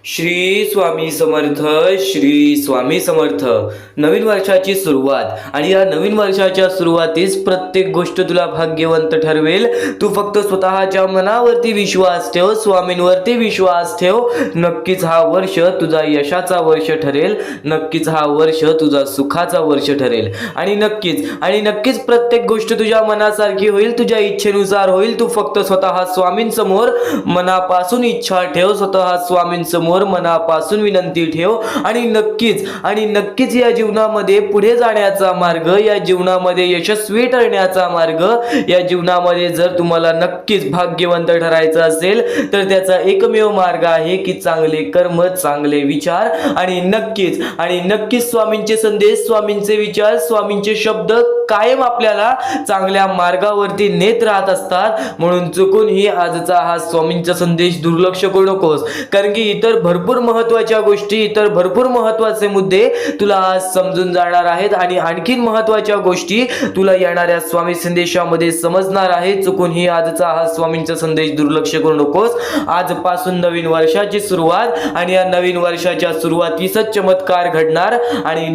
श्री स्वामी समर्थ. श्री स्वामी समर्थ. नवीन वर्षाची सुरुवात आणि या नवीन वर्षाच्या सुरुवातीस प्रत्येक गोष्ट तुला भाग्यवंत ठरवेल. तू फक्त स्वतःच्या मनावरती विश्वास ठेव, स्वामींवरती विश्वास ठेव. नक्कीच हा वर्ष तुझा यशाचा वर्ष ठरेल. नक्कीच हा वर्ष तुझा सुखाचा वर्ष ठरेल आणि नक्कीच प्रत्येक गोष्ट तुझ्या मनासारखी होईल, तुझ्या इच्छेनुसार होईल. तू फक्त स्वतः स्वामींसमोर मनापासून इच्छा ठेव, स्वतः स्वामींसमोर मनापासून विनंती ठेव आणि नक्कीच या जीवनामध्ये पुढे जाण्याचा मार्ग, या जीवनामध्ये यशस्वी ठरण्याचा मार्ग, या जीवनामध्ये जर तुम्हाला नक्कीच भाग्यवंत ठरायचं असेल तर त्याचा एकमेव मार्ग आहे की चांगले कर्म, चांगले विचार आणि नक्कीच स्वामींचे संदेश, स्वामींचे विचार, स्वामींचे शब्द कायम आपल्याला चांगल्या मार्गावरती नेत राहत असतात. म्हणून चुकूनही आजचा हा स्वामींचा संदेश दुर्लक्ष करू नकोस, कारण की इतर भरपूर महत्त्वाच्या गोष्टी, इतर भरपूर महत्त्वाचे मुद्दे तुला आज समजून जाणार आहेत आणि आणखीन महत्त्वाच्या गोष्टी तुला येणाऱ्या स्वामी संदेशामध्ये समजणार आहेत. चुकूनही आजचा हा स्वामींचा संदेश दुर्लक्ष करू नकोस. आजपासून नवीन वर्षाची सुरुवात आणि या नवीन वर्षाच्या सुरुवातीसच चमत्कार घडणार आणि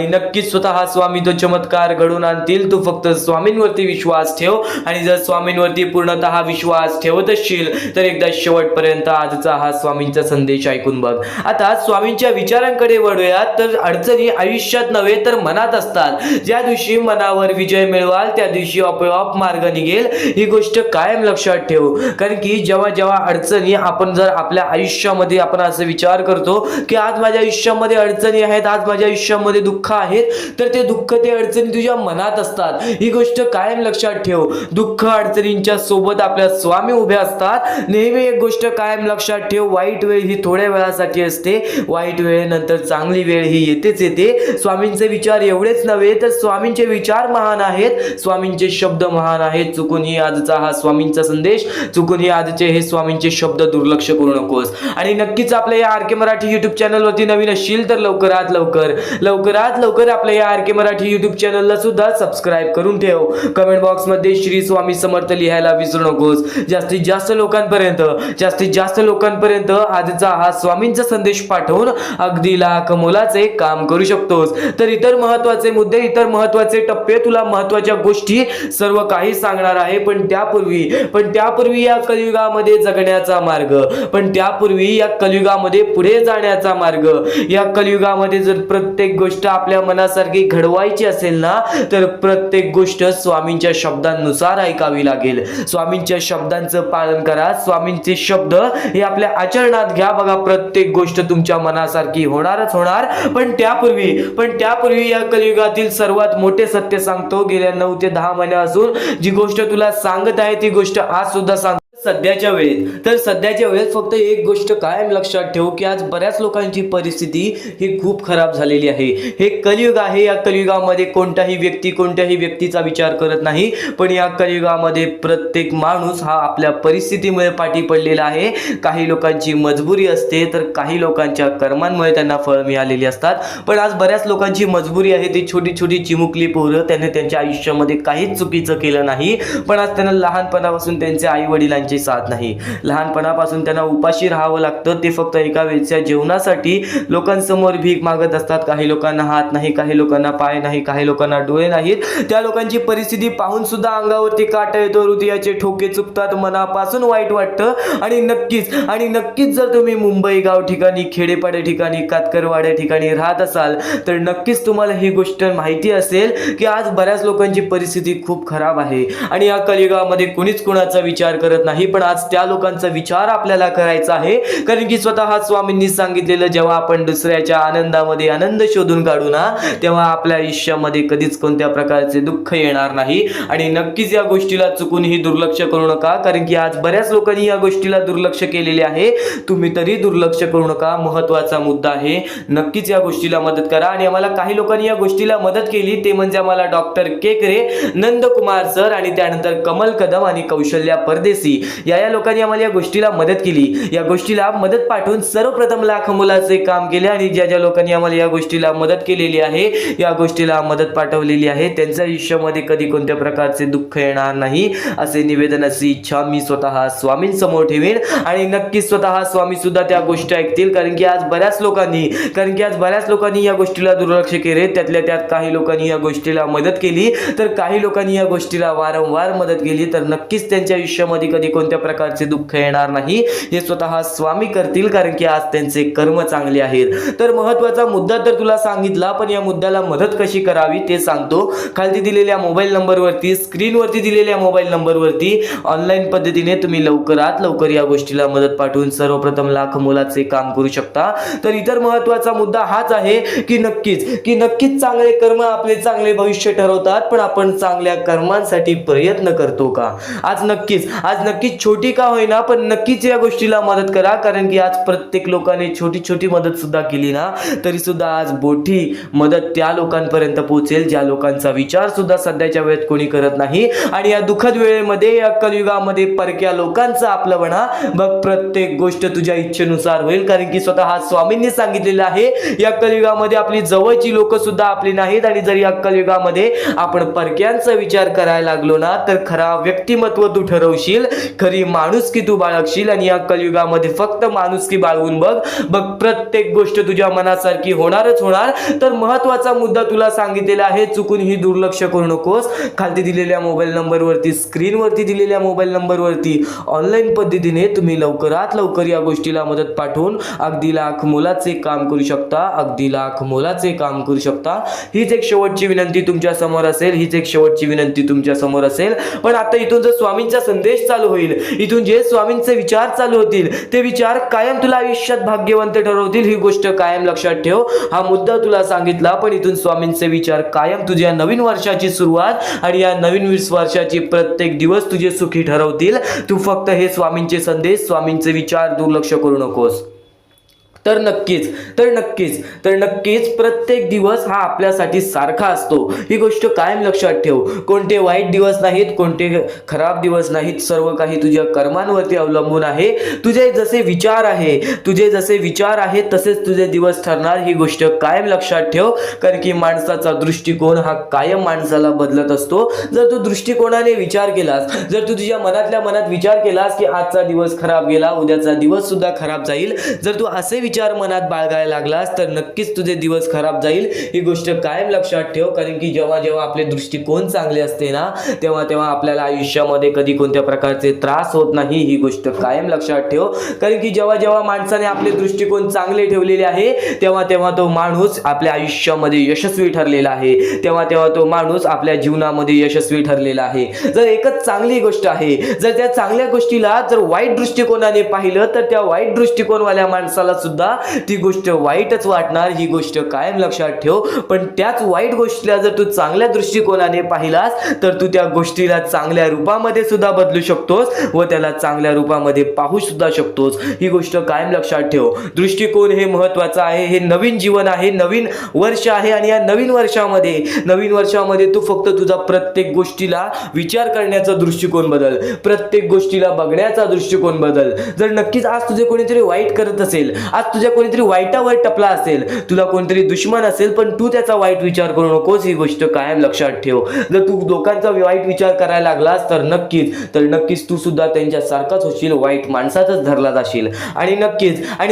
नक्कीच स्वतः स्वामी तो चमत्कार घडून आणतील. तू फक्त स्वामींवरती विश्वास ठेव आणि जर स्वामींवरती पूर्णतः विश्वास ठेवत असशील तर एकदा शेवटपर्यंत आजचा हा स्वामींचा संदेश ऐकून बघ. आता स्वामींच्या विचारांकडे वळूयात. तर अडचणी आयुष्यात नव्हे तर मनात असतात. ज्या दिवशी मनावर विजय मिळवाल त्या दिवशी आपोआप मार्ग निघेल. ही गोष्ट कायम लक्षात ठेव, कारण की जेव्हा अडचणी आपण जर आपल्या आयुष्यामध्ये आपण असं विचार करतो की आज माझ्या आयुष्यामध्ये अडचणी आहेत, आज माझ्या आयुष्यामध्ये दुःख आहेत, तर ते दुःख, ते अडचणी तुझ्या मनात असतात. ही गोष्ट कायम लक्षात ठेव. दुःख अडचणींच्या सोबत आपल्या स्वामी उभे असतात. नेहमी एक गोष्ट कायम लक्षात ठेव, वाईट वेळ ही थोड्या वेळासाठी असते. वाईट वेळेनंतर चांगली वेळ ही येतेच येते. स्वामींचे विचार एवढेच नव्हे तर स्वामींचे विचार महान आहेत, स्वामींचे शब्द महान आहेत. चुकूनही आजचा हा स्वामींचा संदेश, चुकूनही आजचे हे स्वामींचे शब्द दुर्लक्ष करू नकोस. आणि नक्कीच आपल्या या आर के मराठी युट्यूब चॅनलवरती नवीन असशील तर लवकरात लवकर आपल्या या आर के मराठी युट्यूब चॅनलला सुद्धा सबस्क्राईब करून ठेव. कमेंट बॉक्स मध्ये श्री स्वामी समर्थ लिहायला विसरू नकोस. जास्तीत जास्त लोकांपर्यंत आजचा हा स्वामींचा संदेश पाठवून अगदी लाख मोलाचे काम करू शकतोस. तर इतर महत्त्वाचे मुद्दे, इतर महत्त्वाचे टप्पे, तुला महत्त्वाच्या गोष्टी सर्व काही सांगणार आहे. पण त्यापूर्वी या कलियुगामध्ये जगण्याचा मार्ग, पण त्यापूर्वी या कलियुगामध्ये पुढे जाण्याचा मार्ग, या कलियुगामध्ये जर प्रत्येक गोष्ट आपल्या मनासारखी घडवायची असेल ना तर प्रत्येक गोष्ट स्वामींच्या शब्दांनुसार ऐकावी लागेल. स्वामींच्या शब्दांचं पालन करा. स्वामींचे शब्द हे आपल्या आचरणात घ्या. बघा, प्रत्येक गोष्ट तुमच्या मनासारखी होणारच होणार. पण त्यापूर्वी या कलियुगातील सर्वात मोठे सत्य सांगतो. गेल्या 9 ते 10 महिन्यापासून जी गोष्ट तुला सांगत आहे ती गोष्ट आज सुद्धा सांग. सध्याच्या वेळेत फक्त एक गोष्ट कायम लक्षात ठेव की आज बऱ्याच लोकांची परिस्थिती ही खूप खराब झालेली आहे. हे कलियुग आहे. या कलियुगामध्ये कोणत्याही व्यक्तीचा विचार करत नाही, पण या कलियुगामध्ये प्रत्येक माणूस हा आपल्या परिस्थितीमुळे पाठी पडलेला आहे. काही लोकांची मजबुरी असते तर काही लोकांच्या कर्मांमुळे त्यांना फळ मिळालेली असतात. पण आज बऱ्याच लोकांची मजबुरी आहे ती छोटी चिमुकली पोरं, त्याने त्यांच्या आयुष्यामध्ये काहीच चुकीचं केलं नाही, पण आज त्यांना लहानपणापासून त्यांच्या आई वडिलांची साथ नाही. लहानपणापासून त्यांना उपाशी राहावं लागतं. ते फक्त एका वेळच्या जेवणासाठी लोकांसमोर भीक मागत असतात. काही लोकांना हात नाही, काही लोकांना पाय नाही, काही लोकांना डोळे नाहीत. त्या लोकांची परिस्थिती पाहून सुद्धा अंगावरती काटा येतो, हृदयाचे ठोके चुकतात, मनापासून वाईट वाटतं. आणि नक्कीच जर तुम्ही मुंबई गाव ठिकाणी, खेडेपाडे ठिकाणी, कातकरवाड्या ठिकाणी राहत असाल तर नक्कीच तुम्हाला ही गोष्ट माहिती असेल की आज बऱ्याच लोकांची परिस्थिती खूप खराब आहे आणि या कलियुगामध्ये कुणीच कुणाचा विचार करत नाही. पण आज त्या लोकांचा विचार आपल्याला करायचा आहे, कारण की स्वतः स्वामींनी सांगितलेलं, जेव्हा आपण दुसऱ्याच्या आनंदामध्ये आनंद शोधून काढू ना तेव्हा आपल्या आयुष्यामध्ये कधीच कोणत्या प्रकारचे दुःख येणार नाही. आणि नक्कीच या गोष्टीला चुकूनही दुर्लक्ष करू नका, कारण की आज बऱ्याच लोकांनी या गोष्टीला दुर्लक्ष केलेले आहे. तुम्ही तरी दुर्लक्ष करू नका. महत्त्वाचा मुद्दा आहे. नक्कीच या गोष्टीला मदत करा. आणि आम्हाला काही लोकांनी या गोष्टीला मदत केली, ते म्हणजे आम्हाला डॉक्टर केकरे, नंदकुमार सर आणि त्यानंतर कमल कदम आणि कौशल्या परदेशी या लोकांनी आम्हाला या गोष्टीला मदत केली, या गोष्टीला मदत पाठवून सर्वप्रथम लाख मोलाचे काम केले आणि ज्या लोकांनी आम्हाला या गोष्टीला मदत केलेली आहे, या गोष्टीला मदत पाठवलेली आहे, त्यांच्या आयुष्यामध्ये कधी कोणत्या प्रकारचे दुःख येणार नाही असे निवेदन, अशी इच्छा मी स्वतः स्वामींसमोर ठेवेन आणि नक्कीच स्वतः स्वामी सुद्धा त्या गोष्टी ऐकतील. कारण की आज बऱ्याच लोकांनी या गोष्टीला दुर्लक्ष केले. त्यातल्या त्यात काही लोकांनी या गोष्टीला मदत केली, तर काही लोकांनी या गोष्टीला वारंवार मदत केली, तर नक्कीच त्यांच्या आयुष्यामध्ये कधी कोणत्या प्रकारचे दुःख येणार नाही हे स्वतः स्वामी करतील. कारण की आज त्यांचे कर्म चांगले आहेत. तर महत्त्वाचा मुद्दा तर तुला सांगितला, पण या मुद्द्याला मदत कशी करावी ते सांगतो. खाली दिलेल्या मोबाईल नंबरवरती, स्क्रीनवरती दिलेल्या मोबाईल नंबरवरती ऑनलाईन पद्धतीने तुम्ही लवकरात लवकर या गोष्टीला मदत पाठवून सर्वप्रथम लाख मोलाचे काम करू शकता. तर इतर महत्त्वाचा मुद्दा हाच आहे की नक्कीच चांगले कर्म आपले चांगले भविष्य ठरवतात, पण आपण चांगल्या कर्मांसाठी प्रयत्न करतो का? आज नक्कीच छोटी का होईना, पण नक्कीच या गोष्टीला मदत करा. कारण की आज प्रत्येक लोकांनी छोटी मदत सुद्धा केली ना, तरी सुद्धा आज मोठी मदत त्या लोकांपर्यंत पोहोचेल ज्या लोकांचा विचार सुद्धा सध्याच्या वेळेत कोणी करत नाही. आणि या दुःखद वेळेमध्ये, या कलियुगामध्ये परक्या लोकांचा आपलं म्हणा बघ, प्रत्येक गोष्ट तुझ्या इच्छेनुसार होईल. कारण की स्वतः स्वामींनी सांगितलेलं आहे, या कलियुगामध्ये आपली जवळची लोक सुद्धा आपली नाहीत. आणि जर या कलियुगामध्ये आपण परक्यांचा विचार करायला लागलो ना, तर खरा व्यक्तिमत्व तू ठरवशील, खरी माणुसकी तू बाळगशील. आणि या कलियुगामध्ये फक्त माणुसकी बाळगून बघ, प्रत्येक गोष्ट तुझ्या मनासारखी होणारच होणार. तर महत्त्वाचा मुद्दा तुला सांगितलेला आहे, चुकूनही दुर्लक्ष करू नकोस. खाली दिलेल्या मोबाईल नंबरवरती, स्क्रीनवरती दिलेल्या मोबाईल नंबरवरती ऑनलाईन पद्धतीने तुम्ही लवकरात लवकर या गोष्टीला मदत पाठवून अगदी लाख मोलाचे काम करू शकता. हीच एक शेवटची विनंती तुमच्या समोर असेल. पण आता इथून जर स्वामींचा संदेश चालू होईल, इथून जे स्वामींचे विचार चालू होतील, ते विचार कायम तुला आयुष्यात भाग्यवंत ठरवतील. ही गोष्ट कायम लक्षात ठेव. हा मुद्दा तुला सांगितला, पण इथून स्वामींचे विचार कायम तुझ्या नवीन वर्षाची सुरुवात आणि या नवीन वर्षाची प्रत्येक दिवस तुझे सुखी ठरवतील. तू फक्त हे स्वामींचे संदेश, स्वामींचे विचार दुर्लक्ष करू नकोस. तर नक्कीच प्रत्येक दिवस हा आपल्यासाठी सारखा असतो. ही गोष्ट कायम लक्षात ठेव. कोणते वाईट दिवस नाहीत, कोणते खराब दिवस नाहीत. सर्व काही तुझ्या कर्मांवरती अवलंबून आहे. तुझे जसे विचार आहे तसेच तुझे दिवस ठरणार. ही गोष्ट कायम लक्षात ठेव. कारण की माणसाचा दृष्टिकोन हा कायम माणसाला बदलत असतो. जर तू दृष्टिकोनाने विचार केलास, जर तू तुझ्या मनातल्या मनात विचार केलास की आजचा दिवस खराब गेला, उद्याचा दिवस सुद्धा खराब जाईल, जर तू असे विचार मनात बाळगायला लागलास, तर नक्कीच तुझे दिवस खराब जाईल. ही गोष्ट कायम लक्षात ठेव. कारण की जेव्हा आपले दृष्टिकोन चांगले असते ना, तेव्हा आपल्याला आयुष्यामध्ये कधी कोणत्या प्रकारचे त्रास होत नाही. ही गोष्ट कायम लक्षात ठेव. कारण की जेव्हा माणसाने आपले दृष्टिकोन चांगले ठेवलेले आहे, तेव्हा तो माणूस आपल्या आयुष्यामध्ये यशस्वी ठरलेला आहे. तेव्हा तो माणूस आपल्या जीवनामध्ये यशस्वी ठरलेला आहे. जर एकच चांगली गोष्ट आहे, जर त्या चांगल्या गोष्टीला जर वाईट दृष्टिकोनाने पाहिलं, तर त्या वाईट दृष्टिकोनवाल्या माणसाला सुद्धा ती गोष्ट वाईटच वाटणार. ही गोष्ट कायम लक्षात ठेव. पण त्याच वाईट गोष्टीला जर तू चांगल्या दृष्टिकोनाने पाहिलास, तर तू त्या गोष्टीला चांगल्या रूपामध्ये सुद्धा बदलू शकतोस व त्याला चांगल्या रूपामध्ये पाहू सुद्धा शकतोस. ही गोष्ट कायम लक्षात ठेव. दृष्टिकोन हे महत्त्वाचं आहे. हे नवीन जीवन आहे, नवीन वर्ष आहे. आणि या नवीन वर्षामध्ये तू फक्त तुझा प्रत्येक गोष्टीला विचार करण्याचा दृष्टिकोन बदल, प्रत्येक गोष्टीला बघण्याचा दृष्टिकोन बदल. जर नक्कीच आज तुझे कोणीतरी वाईट करत असेल, आज तुझ्या कोणीतरी वाईटावर टपला असेल, तुला कोणतरी दुश्मन असेल, पण तू त्याचा वाईट विचार करू नकोस. ही गोष्ट कायम लक्षात ठेव. जर तू लोकांचा वाईट विचार करायला लागलास, तर नक्कीच तू सुद्धा त्यांच्या सारखाच होशील, वाईट माणसातच धरला जाशील. आणि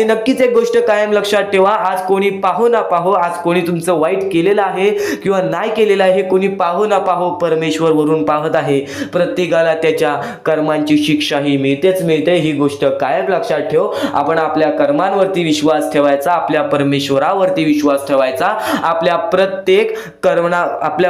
नक्कीच एक गोष्ट कायम लक्षात ठेवा. आज कोणी पाहो ना पाहो, आज कोणी तुमचं वाईट केलेलं आहे किंवा नाही केलेलं आहे, कोणी पाहो ना पाहो, परमेश्वर वरून पाहत आहे. प्रत्येकाला त्याच्या कर्मांची शिक्षा ही मिळते. ही गोष्ट कायम लक्षात ठेव. आपण आपल्या कर्मांवरती विश्वास ठेवायचा, आपल्या परमेश्वरावरती विश्वास ठेवायचा, आपल्या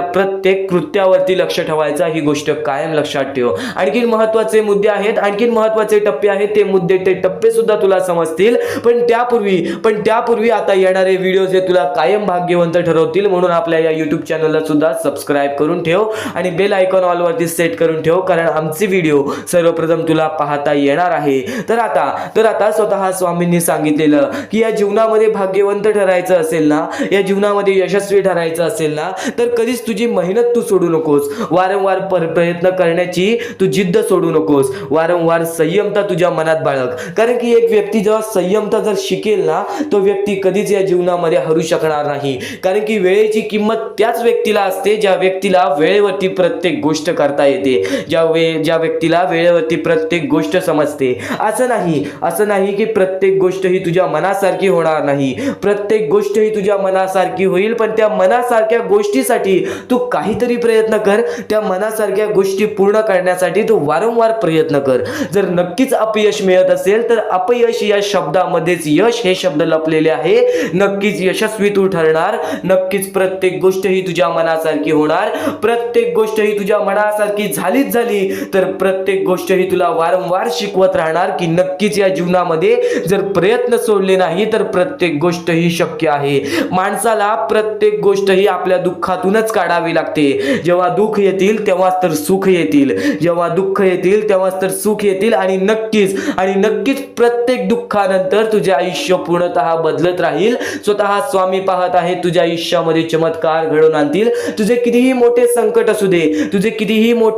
प्रत्येक कृत्यावरती लक्ष ठेवायचा. ही गोष्ट कायम लक्षात ठेव. आणखीन महत्त्वाचे मुद्दे आहेत, आणखीन महत्त्वाचे टप्पे आहेत. ते मुद्दे, ते टप्पे सुद्धा तुला समजतील. पण त्यापूर्वी आता येणारे व्हिडिओज हे तुला कायम भाग्यवंत ठरवतील. म्हणून आपल्या या YouTube चॅनलला सुद्धा सबस्क्राईब करून ठेव आणि बेल आयकॉन ऑल वरती सेट करून ठेव. कारण आमचे व्हिडिओ सर्वप्रथम तुला पाहता येणार आहे. तर आता स्वतः स्वामींनी सांगितलेलं सांगितलं की या जीवनामध्ये भाग्यवंत ठरायचं असेल ना, या जीवनामध्ये यशस्वी ठरायचं असेल ना, तर कधीच तुझी मेहनत तू सोडू नकोस. वारंवार प्रयत्न करण्याची तू जिद्द सोडू नकोस. वारंवार संयमता तुझ्या मनात बाळग. कारण की एक व्यक्ती जेव्हा संयमता जर शिकेल ना, तो व्यक्ती कधीच या जीवनामध्ये हरू शकणार नाही. कारण की वेळेची किंमत त्याच व्यक्तीला असते ज्या व्यक्तीला वेळेवरती प्रत्येक गोष्ट करता येते, ज्या व्यक्तीला वेळेवरती प्रत्येक गोष्ट समजते. असं नाही की प्रत्येक गोष्ट ही तुझ्या मनासारखी होणार नाही. प्रत्येक गोष्ट ही तुझ्या मनासारखी होईल, पण त्या मनासारख्या गोष्टीसाठी तू काहीतरी प्रयत्न कर. त्या मनासारख्या गोष्टी पूर्ण करण्यासाठी तू वारंवार प्रयत्न कर. जर नक्कीच अपयश मिळत असेल तर अपयश या शब्दामध्येच यश हे शब्द लपलेले आहे. नक्कीच यशस्वी तू ठरणार. नक्कीच प्रत्येक गोष्ट ही तुझ्या मनासारखी होणार. प्रत्येक गोष्ट ही तुझ्या मनासारखी झालीच झाली तर प्रत्येक गोष्ट ही तुला वारंवार शिकवत राहणार की नक्कीच या जीवनामध्ये जर प्रयत्न सोडले नाही तर प्रत्येक गोष्ट ही शक्य आहे. माणसाला प्रत्येक गोष्ट ही आपल्या दुःखातूनच काढावी लागते. जेव्हा दुःख येतील तेव्हाच तर सुख येतील. जेव्हा दुःख येतील तेव्हाच तर सुख येतील. आणि नक्कीच प्रत्येक दुःखानंतर तुझे आयुष्य पूर्णतः बदलत राहील. स्वतः स्वामी पाहत आहे तुझ्या आयुष्यामध्ये चमत्कार घडवून आणतील. तुझे कितीही मोठे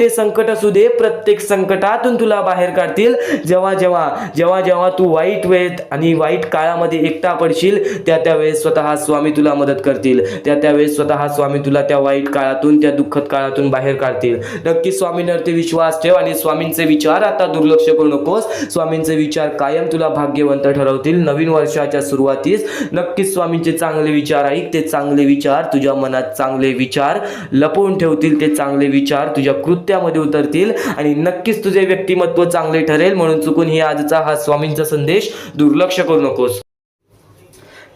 संकट असू दे, प्रत्येक संकटातून तुला बाहेर काढतील. जेव्हा तू वाईट वेळेत आणि वाईट काळामध्ये एकटा पडशील त्यावेळेस स्वतः स्वामी तुला मदत करतील. त्यावेळेस स्वतः स्वामी तुला त्या वाईट काळातून, त्या दुःखद काळातून बाहेर काढतील. नक्की स्वामींवरती विश्वास ठेव आणि स्वामींचे विचार आता दुर्लक्ष करू नकोस. स्वामींचे विचार कायम तुला भाग्यवंत ठरवतील. नवीन वर्षाच्या सुरुवातीस नक्कीच स्वामींचे चांगले विचार ऐक. ते चांगले विचार तुझ्या मनात चांगले विचार लपवून ठेवतील. ते चांगले विचार तुझ्या कृत्यामध्ये उतरतील आणि नक्कीच तुझे व्यक्तिमत्व चांगले ठरेल. म्हणून चुकून ही आजचा हा स्वामींचा संदेश दुर्लक्ष करू नकोस.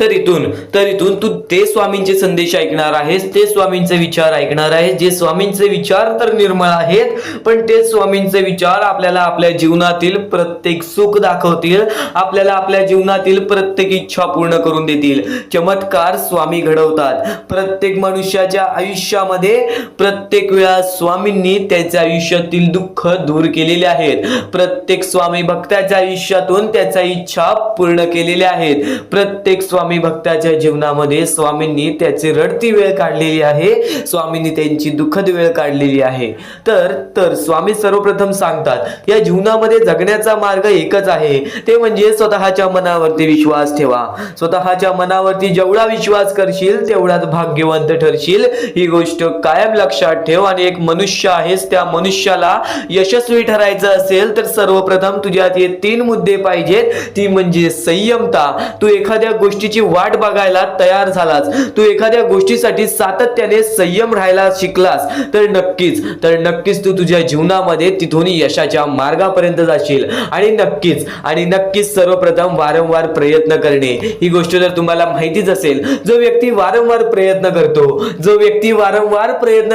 तर इथून तू ते स्वामींचे संदेश ऐकणार आहेस, ते स्वामींचे विचार ऐकणार आहेस. जे स्वामींचे विचार तर निर्मळ आहेत, पण ते स्वामींचे विचार आपल्याला आपल्या जीवनातील प्रत्येक सुख दाखवतील. आपल्याला आपल्या जीवनातील प्रत्येक इच्छा पूर्ण करून देतील. चमत्कार स्वामी घडवतात. प्रत्येक मनुष्याच्या आयुष्यामध्ये प्रत्येक वेळा स्वामींनी त्याच्या आयुष्यातील दुःख दूर केलेले आहेत. प्रत्येक स्वामी भक्ताच्या आयुष्यातून त्याच्या इच्छा पूर्ण केलेल्या आहेत. प्रत्येक स्वामी भक्ताच्या जीवनामध्ये स्वामींनी त्याची रडती वेळ काढलेली आहे. स्वामींनी त्यांची दुःखद वेळ काढलेली आहे. तर स्वामी सर्वप्रथम सांगतात या जीवनामध्ये जगण्याचा मार्ग एकच आहे, ते म्हणजे स्वतःच्या मनावरती विश्वास ठेवा. स्वतःच्या मनावरती जेवढा विश्वास करशील तेवढाच भाग्यवंत ठरशील. ही गोष्ट कायम लक्षात ठेव. आणि एक मनुष्य आहेस, त्या मनुष्याला यशस्वी ठरायचं असेल तर सर्वप्रथम तुझ्यात हे 3 मुद्दे पाहिजेत. ती म्हणजे संयमता. तू एखाद्या गोष्टीची वाट बघायला तयार झालास, तू एखाद्या गोष्टीसाठी सातत्याने संयम राहायला शिकलास तर नक्कीच तू तुझ्या जीवनामध्ये तिथून यशाच्या मार्गापर्यंत जाशील. आणि नक्कीच सर्वप्रथम वारंवार प्रयत्न करणे. ही गोष्ट जर तुम्हाला माहितीच असेल, जो व्यक्ती वारंवार प्रयत्न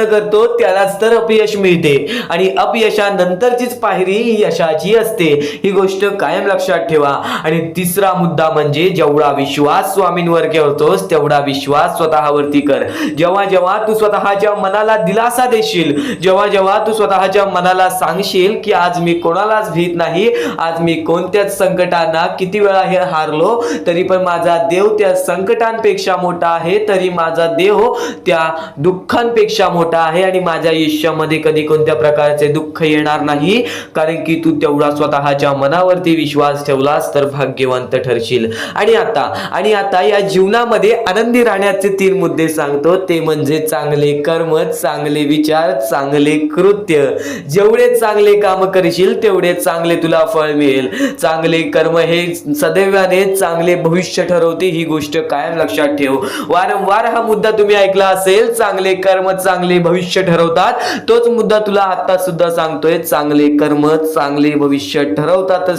करतो त्यालाच तर अपयश मिळते. आणि अपयशानंतरचीच पायरी ही यशाची असते. ही गोष्ट कायम लक्षात ठेवा. आणि तिसरा मुद्दा म्हणजे जेवढा विश्वास स्वामींवर ठेवतोस तेवढा विश्वास स्वतःवरती कर. जेव्हा तू स्वतःच्या मनाला दिलासा देशील, जेव्हा तू स्वतःच्या मनाला सांगशील की आज मी कोणालाच भीत नाही, आज मी कोणत्याच संकटांना किती वेळा हे हारलो तरी पण माझा देव त्या संकटांपेक्षा मोठा आहे, तरी माझा देव त्या दुःखांपेक्षा मोठा आहे आणि माझ्या आयुष्यामध्ये कधी कोणत्या प्रकारचे दुःख येणार नाही. कारण की तू तेवढा स्वतःच्या मनावरती विश्वास ठेवलास तर भाग्यवंत ठरशील. आणि आता या जीवनामध्ये आनंदी राहण्याचे 3 मुद्दे सांगतो. ते म्हणजे चांगले कर्म, चांगले विचार, चांगले कृत्य. जेवढे चांगले काम करशील तेवढे चांगले तुला फळ मिळेल. चांगले कर्म हे सदैवाने चांगले भविष्य ठरवते. ही गोष्ट कायम लक्षात ठेव. वारंवार हा मुद्दा तुम्ही ऐकला असेल, चांगले कर्म चांगले भविष्य ठरवतात. तोच मुद्दा तुला आता सुद्धा सांगतोय. चांगले कर्म चांगले भविष्य ठरवतात.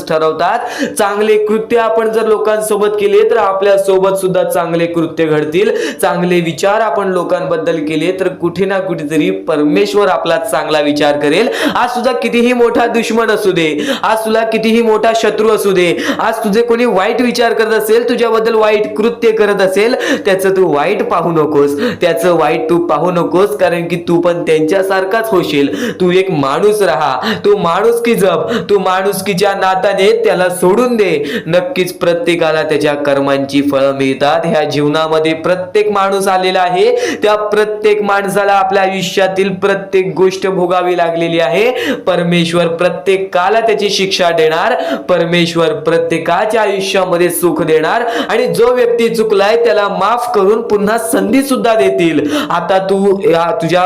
चांगले कृत्य आपण जर लोकांसोबत केले तर आपल्या सोबत सुद्धा चांगले कृत्य घडतील, चांगले विचार आपण लोकांबद्दल केले तर कुठे ना कुठेतरी परमेश्वर आपला चांगला विचार करेल. आज तुझा कितीही मोठा दुश्मन असू दे, आज तुला कितीही मोठा शत्रू असू दे, आज तुझे कोणी वाईट विचार करत असेल, तुझ्याबद्दल वाईट कृत्य करत असेल, त्याचं तू वाईट पाहू नकोस, त्याचं वाईट तू पाहू नकोस, कारण की तू पण त्यांच्यासारखाच होशील. तू एक माणूस राहा, तू माणुसकी जप, तू माणुसकीच्या नात्याने त्याला सोडून दे. नक्कीच प्रत्येकाला त्याच्या कर्मांची फळं मिळतात. ह्या जीवनामध्ये प्रत्येक माणूस आलेला आहे, त्या प्रत्येक माणसाला आपल्या आयुष्यातील प्रत्येक गोष्ट भोगावी लागलेली आहे. परमेश्वर प्रत्येकाला त्याची शिक्षा देणार, परमेश्वर प्रत्येकाच्या आयुष्यामध्ये सुख देणार आणि जो व्यक्ती चुकलाय त्याला माफ करून पुन्हा संधी सुद्धा देतील. आता तू तुझ्या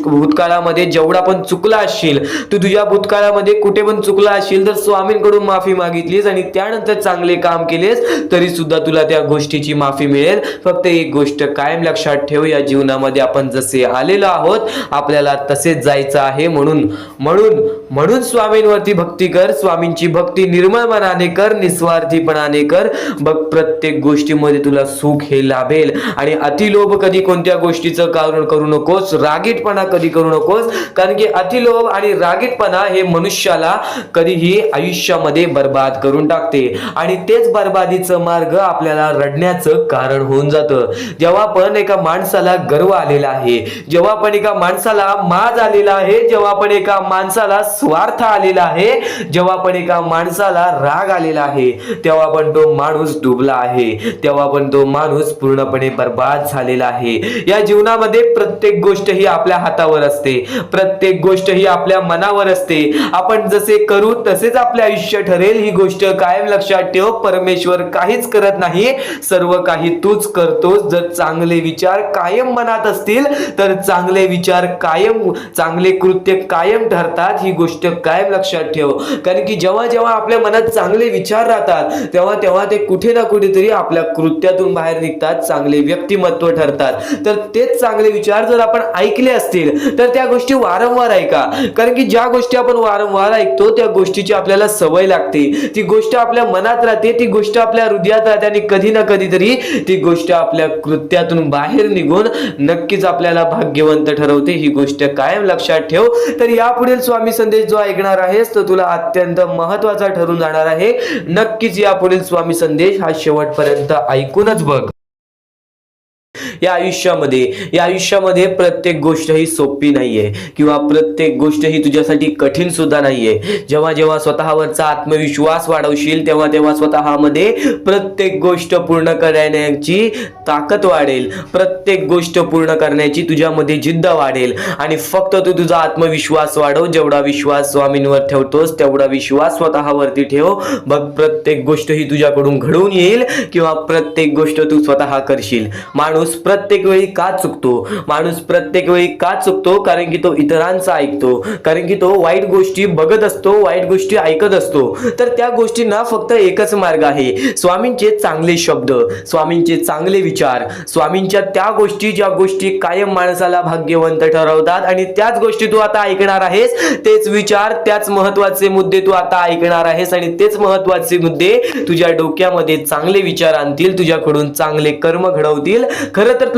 भूतकाळामध्ये जेवढा पण चुकला असशील, तू तुझ्या भूतकाळामध्ये कुठे पण चुकला असशील तर स्वामींकडून माफी मागितलीस आणि त्यानंतर चांगले काम केलेस तरी सुद्धा तुला त्या गोष्टीची माफी मिळेल. फक्त एक गोष्ट कायम लक्षात ठेव, या जीवनामध्ये आपण जसे आलेलो आहोत आपल्याला तसेच जायचं आहे. म्हणून स्वामींवरती भक्ती कर, स्वामींची भक्ती निर्मळ मनाने कर, निस्वार्थीपणाने कर. बघ प्रत्येक गोष्टीमध्ये तुला सुख हे लाभेल. आणि अतिलोभ कधी कोणत्या गोष्टीचं कारण करू नकोस, रागीटपणा कधी करू नकोस, कारण की अतिलोभ आणि रागीटपणा हे मनुष्याला कधीही आयुष्यामध्ये बर्बाद करून टाकते आणि तेच बर्बादीचं मार्ग आपल्याला रडण्याचं कारण होऊन जातं. जेव्हा पण एका माणसाला गर्व आलेला आहे, जेव्हा पण एका माणसाला माज आलेला आहे, जेव्हा पण एका माणसाला स्वार्थ आलेला आहे, जेव्हा पण एका माणसाला राग आलेला आहे, तेव्हा पण तो माणूस डुबला आहे, तेव्हा पण तो माणूस पूर्णपणे बर्बाद झालेला आहे. या जीवनामध्ये प्रत्येक गोष्ट ही आपल्या हातावर असते, प्रत्येक गोष्ट ही आपल्या मनावर असते. आपण जसे करू तसेच आपले आयुष्य ठरेल. ही गोष्ट कायम लक्षात ठेव. परमेश्वर काहीच करत नाही, सर्व काही तूच करतोस. जर चांगले विचार कायम मनात असतील तर चांगले विचार कायम, चांगले कृत्य कायम ठरतात. ही गोष्ट कायम लक्षात ठेव, कारण की जेव्हा जेव्हा आपल्या मनात चांगले विचार राहतात तेव्हा तेव्हा ते कुठे ना कुठेतरी आपल्या कृत्यातून बाहेर निघतात, चांगले व्यक्तिमत्व ठरतात. तर तेच चांगले विचार जर आपण ऐकले असतील तर त्या गोष्टी वारंवार ऐका, कारण की ज्या गोष्टी आपण वारंवार ऐकतो त्या गोष्टीची आपल्याला सवय लागते, ती गोष्ट आपल्या मनात राहते, ती गोष्ट आपल्या हृदयात राहते आणि कधी ना कधीतरी ती गोष्ट आपल्या कृत्यातून बाहेर निघून नक्कीच आपल्याला भाग्यवंत ठरवते. ही गोष्ट कायम लक्षात ठेव. तर यापुढील स्वामी संदेश जो ऐकणार आहेस तो तुला अत्यंत महत्वाचा ठरून जाणार आहे. नक्कीच यापुढील स्वामी संदेश हा शेवटपर्यंत ऐकूनच बघ. या आयुष्यामध्ये प्रत्येक गोष्ट ही सोपी नाहीये किंवा प्रत्येक गोष्ट ही तुझ्यासाठी कठीण सुद्धा नाहीये. जेव्हा जेव्हा स्वतःवरचा आत्मविश्वास वाढवशील तेव्हा तेव्हा स्वतःमध्ये प्रत्येक गोष्ट पूर्ण करण्याची ताकद वाढेल, प्रत्येक गोष्ट पूर्ण करण्याची तुझ्यामध्ये जिद्द वाढेल. आणि फक्त तू तुझा आत्मविश्वास वाढव. जेवढा विश्वास स्वामींवर ठेवतोस तेवढा विश्वास स्वतःवरती ठेव. बघ प्रत्येक गोष्ट ही तुझ्याकडून घडून येईल किंवा प्रत्येक गोष्ट तू स्वतः करशील. माणूस प्रत्येक वेळी का चुकतो? कारण की तो इतरांचा ऐकतो, कारण की तो वाईट गोष्टी बघत असतो, वाईट गोष्टी ऐकत असतो. तर त्या गोष्टींना फक्त एकच मार्ग आहे, स्वामींचे चांगले शब्द, स्वामींचे चांगले विचार, स्वामींच्या त्या गोष्टी ज्या गोष्टी कायम माणसाला भाग्यवंत ठरवतात. आणि त्याच गोष्टी तू आता ऐकणार आहेस, तेच विचार, त्याच महत्वाचे मुद्दे तू आता ऐकणार आहेस आणि तेच महत्वाचे मुद्दे तुझ्या डोक्यामध्ये चांगले विचार आणतील, तुझ्याकडून चांगले कर्म घडवतील. खरं तर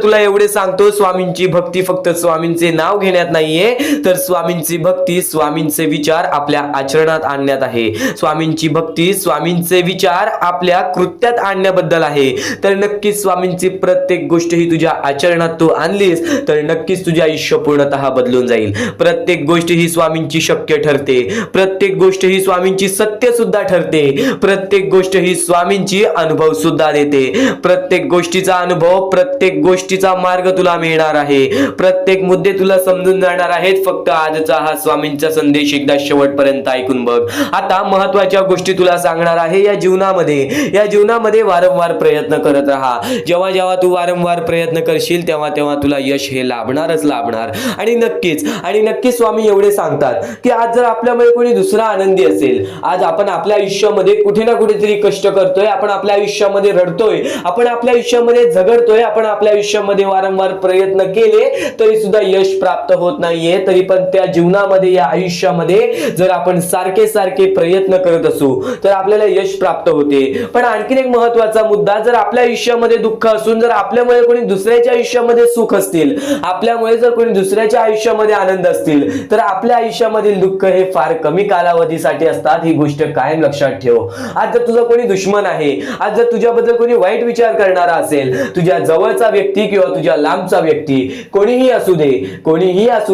तुला एवढे सांगतो स्वामींची भक्ती फक्त स्वामींचे नाव घेण्यात नाहीये, तर स्वामींची भक्ती स्वामींचे विचार आपल्या आचरणात आणण्यात आहे. स्वामींची भक्ती स्वामींचे विचार आपल्या कृत्यात आणण्याबद्दल आहे. तर नक्कीच स्वामींची प्रत्येक गोष्ट ही तुझ्या आचरणात तू आणलीस तर नक्कीच तुझे आयुष्य पूर्णतः बदलून जाईल. प्रत्येक गोष्ट ही स्वामींची शक्य ठरते, प्रत्येक गोष्ट ही स्वामींची सत्य सुद्धा ठरते, प्रत्येक गोष्ट ही स्वामींची अनुभव सुद्धा देते. प्रत्येक गोष्टीचा अनुभव, प्रत्येक गोष्टीचा मार्ग तुला मिळणार आहे, प्रत्येक मुद्दे तुला समजून जाणार आहेत. फक्त आजचा हा स्वामींचा संदेश एकदा शेवटपर्यंत ऐकून बघ. आता महत्वाच्या गोष्टी तुला सांगणार आहे. या जीवनामध्ये वारंवार प्रयत्न करत राहा. जेव्हा जेव्हा तू वारंवार प्रयत्न करशील तेव्हा तेव्हा तुला यश हे लाभणारच लाभणार. आणि नक्कीच स्वामी एवढे सांगतात की आज जर आपल्यामध्ये कोणी दुसरा आनंदी असेल, आज आपण आपल्या आयुष्यामध्ये कुठे ना कुठेतरी कष्ट करतोय, आपण आपल्या आयुष्यामध्ये रडतोय, आपण आपल्या आयुष्यामध्ये झगडतोय, आपण आपल्या आयुष्यामध्ये वारंवार प्रयत्न केले तरी सुद्धा यश प्राप्त होत नाहीये, तरी पण त्या जीवनामध्ये या आयुष्यामध्ये जर आपण सारखे सारखे प्रयत्न करत असू तर आपल्याला यश प्राप्त होते. पण आणखीन एक महत्वाचा मुद्दा, जर आपल्या आयुष्यामध्ये दुःख असून जर आपल्यामुळे कोणी दुसऱ्याच्या आयुष्यामध्ये सुख असतील, आपल्यामुळे जर कोणी दुसऱ्याच्या आयुष्यामध्ये आनंद असतील, तर आपल्या आयुष्यामधील दुःख हे फार कमी कालावधीसाठी असतात. ही गोष्ट कायम लक्षात ठेव. आज जर तुझा कोणी दुश्मन आहे, आज जर तुझ्याबद्दल कोणी वाईट विचार करणारा असेल, तुझ्या जवळचा व्यक्ती किंवा तुझ्या लांबचा व्यक्ती, कोणीही असू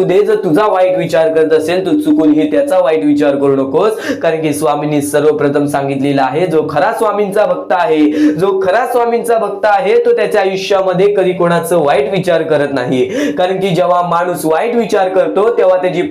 दे, जर तुझा वाईट विचार करत असेल तू चुकूनही त्याचा वाईट विचार करू नकोस. कारण की स्वामींनी सर्वप्रथम सांगितलेलं आहे, जो खरा स्वामींचा भक्त आहे तो त्याच्या आयुष्यामध्ये कधी कोणाचं वाईट विचार करत नाही. कारण की जेव्हा माणूस वाईट विचार करतो तेव्हा त्याची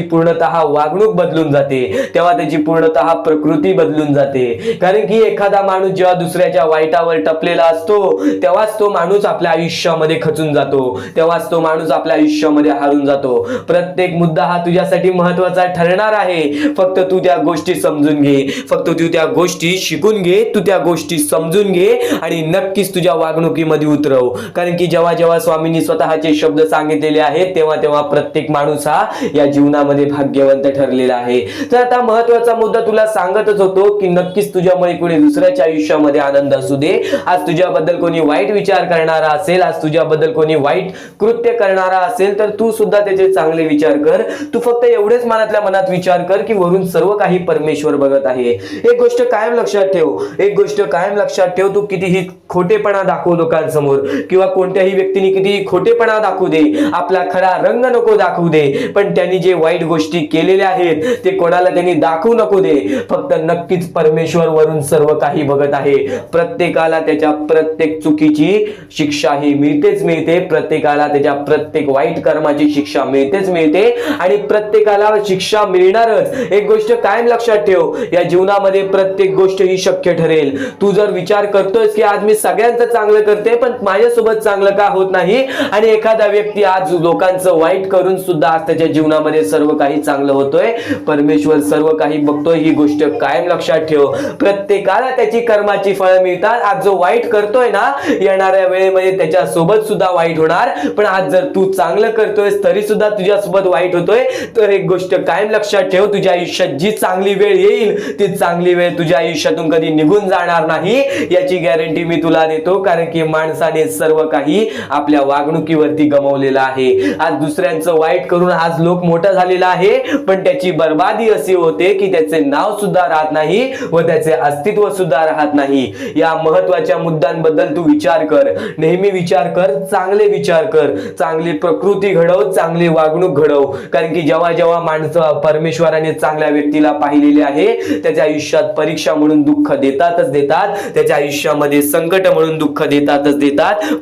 पूर्णतः वागणूक बदलून जाते, तेव्हा त्याची पूर्णतः प्रकृती बदलून जाते. कारण की एखादा माणूस जेव्हा दुसऱ्याच्या वाईटावर टपलेला असतो तेव्हाच तो माणूस आपल्या आयुष्यामध्ये खचून जातो, तेव्हाच तो माणूस आपल्या आयुष्यामध्ये हारून जातो. प्रत्येक मुद्दा हा तुझ्यासाठी महत्वाचा ठरणार आहे. फक्त तू त्या गोष्टी समजून घे, फक्त तू त्या गोष्टी शिकून घे, तू त्या गोष्टी समजून घे आणि नक्कीच तुझ्या वागणुकीमध्ये उतरव. कारण की जेव्हा जेव्हा स्वामींनी स्वतःचे शब्द सांगितलेले आहेत तेव्हा तेव्हा प्रत्येक माणूस हा या जीवनामध्ये भाग्यवंत ठरलेला आहे. तर आता महत्वाचा मुद्दा तुला सांगतच होतो की नक्कीच तुझ्यामुळे कोणी दुसऱ्याच्या आयुष्यामध्ये आनंद असू दे, आज तुझ्याबद्दल कोणी वाईट विचार करणारा असेल, आज तुझ्याबद्दल कोणी वाईट कृत्य करणारा असेल तर तू सुद्धा त्याचे चांगले विचार कर. तू फक्त एवढेच मनातल्या मनात विचार कर की वरून सर्व काही परमेश्वर बघत आहे. एक गोष्ट कायम लक्षात ठेव, तू कितीही खोटेपणा दाखव लोकांसमोर किंवा कोणत्याही व्यक्तीने कितीही खोटेपणा दाखवू दे, आपला खरा रंग नको दाखवू दे, पण त्यांनी जे वाईट गोष्टी केलेल्या आहेत ते कोणाला त्यांनी दाखवू नको दे. फक्त नक्कीच परमेश्वर वरून सर्व काही बघत आहे. प्रत्येकाला त्याच्या प्रत्येक चुकीची शिक्षा ही मिळते, प्रत्येकाला त्याच्या प्रत्येक वाईट कर्माची शिक्षा मिळते आणि प्रत्येकाला शिक्षा मिळणारच. एक गोष्ट कायम लक्षात ठेव, या जीवनामध्ये प्रत्येक गोष्ट ही शक्य ठरेल. तू जर विचार करतोयस की आज मी सगळ्यांचं चांगलं करते पण माझ्यासोबत चांगलं का होत नाही, आणि एखादा व्यक्ती आज लोकांचं वाईट करून सुद्धा आज त्याच्या जीवनामध्ये सर्व काही चांगलं होतोय, परमेश्वर सर्व काही बघतोय. ही गोष्ट कायम लक्षात ठेव. प्रत्येकाला त्याची कर्माची फळं मिळतात. आज जो वाईट करतोय ना, येणाऱ्या वेळेमध्ये त्याच्या सोबत सुद्धा वाईट होणार. पण आज जर तू चांगलं करतोयस तरी सुद्धा तुझ्या सोबत वाईट होतोय, तर एक गोष्ट कायम लक्षात ठेव, तुझ्या आयुष्यात जी चांगली वेळ येईल ती चांगली वेळ तुझ्या आयुष्यातून कधी निघून जाणार नाही, याची गॅरंटी मी तुला देतो. कारण की माणसाने सर्व काही आपल्या वागणुकीवरती गमावलेलं आहे. आज दुसऱ्यांचं वाईट करून आज लोक मोठा झालेला आहे, पण त्याची बर्बादी अशी होते की त्याचे नाव सुद्धा राहत नाही व त्याचे अस्तित्व सुद्धा राहत नाही. या महत्वाच्या मुद्द्यांबद्दल तू विचार कर, नेहमी विचार कर, चांगले विचार कर, चांगली प्रकृती घडव, चांगली वागणूक घडव. कारण की जेव्हा जेव्हा माणसं परमेश्वराने चांगल्या व्यक्तीला पाहिलेले आहे त्याच्या आयुष्यात परीक्षा म्हणून दुःख देतातच देतात, त्याच्या आयुष्यामध्ये संकट म्हणून दुःख देतात,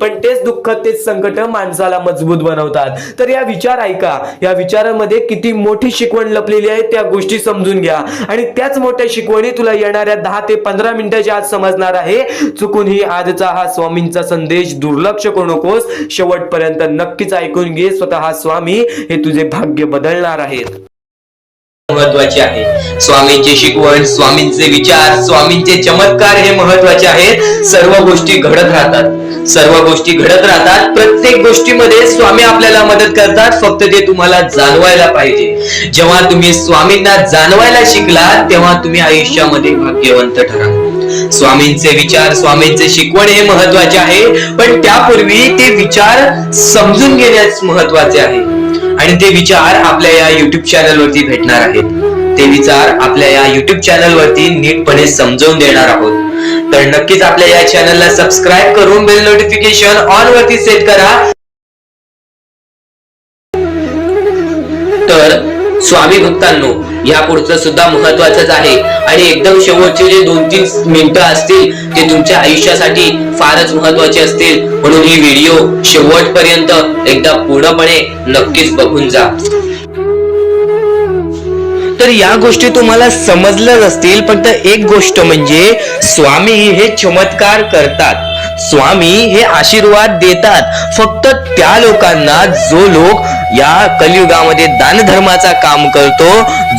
पण तेच दुःख तेच संकट माणसाला मजबूत बनवतात. तर या विचार ऐका, या विचारामध्ये किती मोठी शिकवण लपलेली आहे त्या गोष्टी समजून घ्या आणि त्याच मोठ्या शिकवणी तुला येणाऱ्या 10 ते 15 मिनिटाच्या आत समजणार आहे. चुकूनही आजचा हा स्वामींचा संदेश दुर्लक्ष करू नकोस, शेवटपर्यंत नक्कीच ऐकून घे. स्वतः स्वामी हे तुझे भाग्य बदलणार आहेत. महत्वाचे आहे स्वामींची शिकवण, स्वामींचे विचार, स्वामींचे चमत्कार हे महत्वाचे आहेत. सर्व गोष्टी घडत राहतात. प्रत्येक गोष्टीमध्ये स्वामी आपल्याला मदत करतात, फक्त ते तुम्हाला जाणवायला पाहिजे. जेव्हा तुम्ही स्वामींना जाणवायला शिकला तेव्हा तुम्ही आयुष्यामध्ये भाग्यवंत ठराल. स्वामींचे विचार, स्वामींचे शिकवण हे महत्वाचे आहे, पण त्यापूर्वी ते विचार समजून घेण्यास महत्वाचे आहे. आणि ते विचार आपल्या या युट्यूब चॅनल वरती भेटणार आहेत. ते विचार आपल्या या युट्यूब चॅनल वरती नीटपणे समजावून देणार आहोत. तर नक्कीच आपल्या या चॅनलला सबस्क्राईब करून बेल नोटिफिकेशन ऑन वरती सेट करा. तर स्वामी भक्तांनो, या पुढचं सुद्धा महत्वाचंच आहे आणि एकदम शेवटचे जे 2-3 मिनिटं असतील ते तुमच्या आयुष्यासाठी फारच महत्वाचे असतील, म्हणून ही व्हिडिओ शेवटपर्यंत एकदा पूर्णपणे नक्कीच बघून जा. तर या गोष्टी तुम्हाला समजल्याच असतील, पण एक गोष्ट म्हणजे स्वामी हे चमत्कार करतात, स्वामी हे आशीर्वाद देतात फक्त त्या लोकांना जो लोक या कलियुगामध्ये दानधर्माचा काम करतो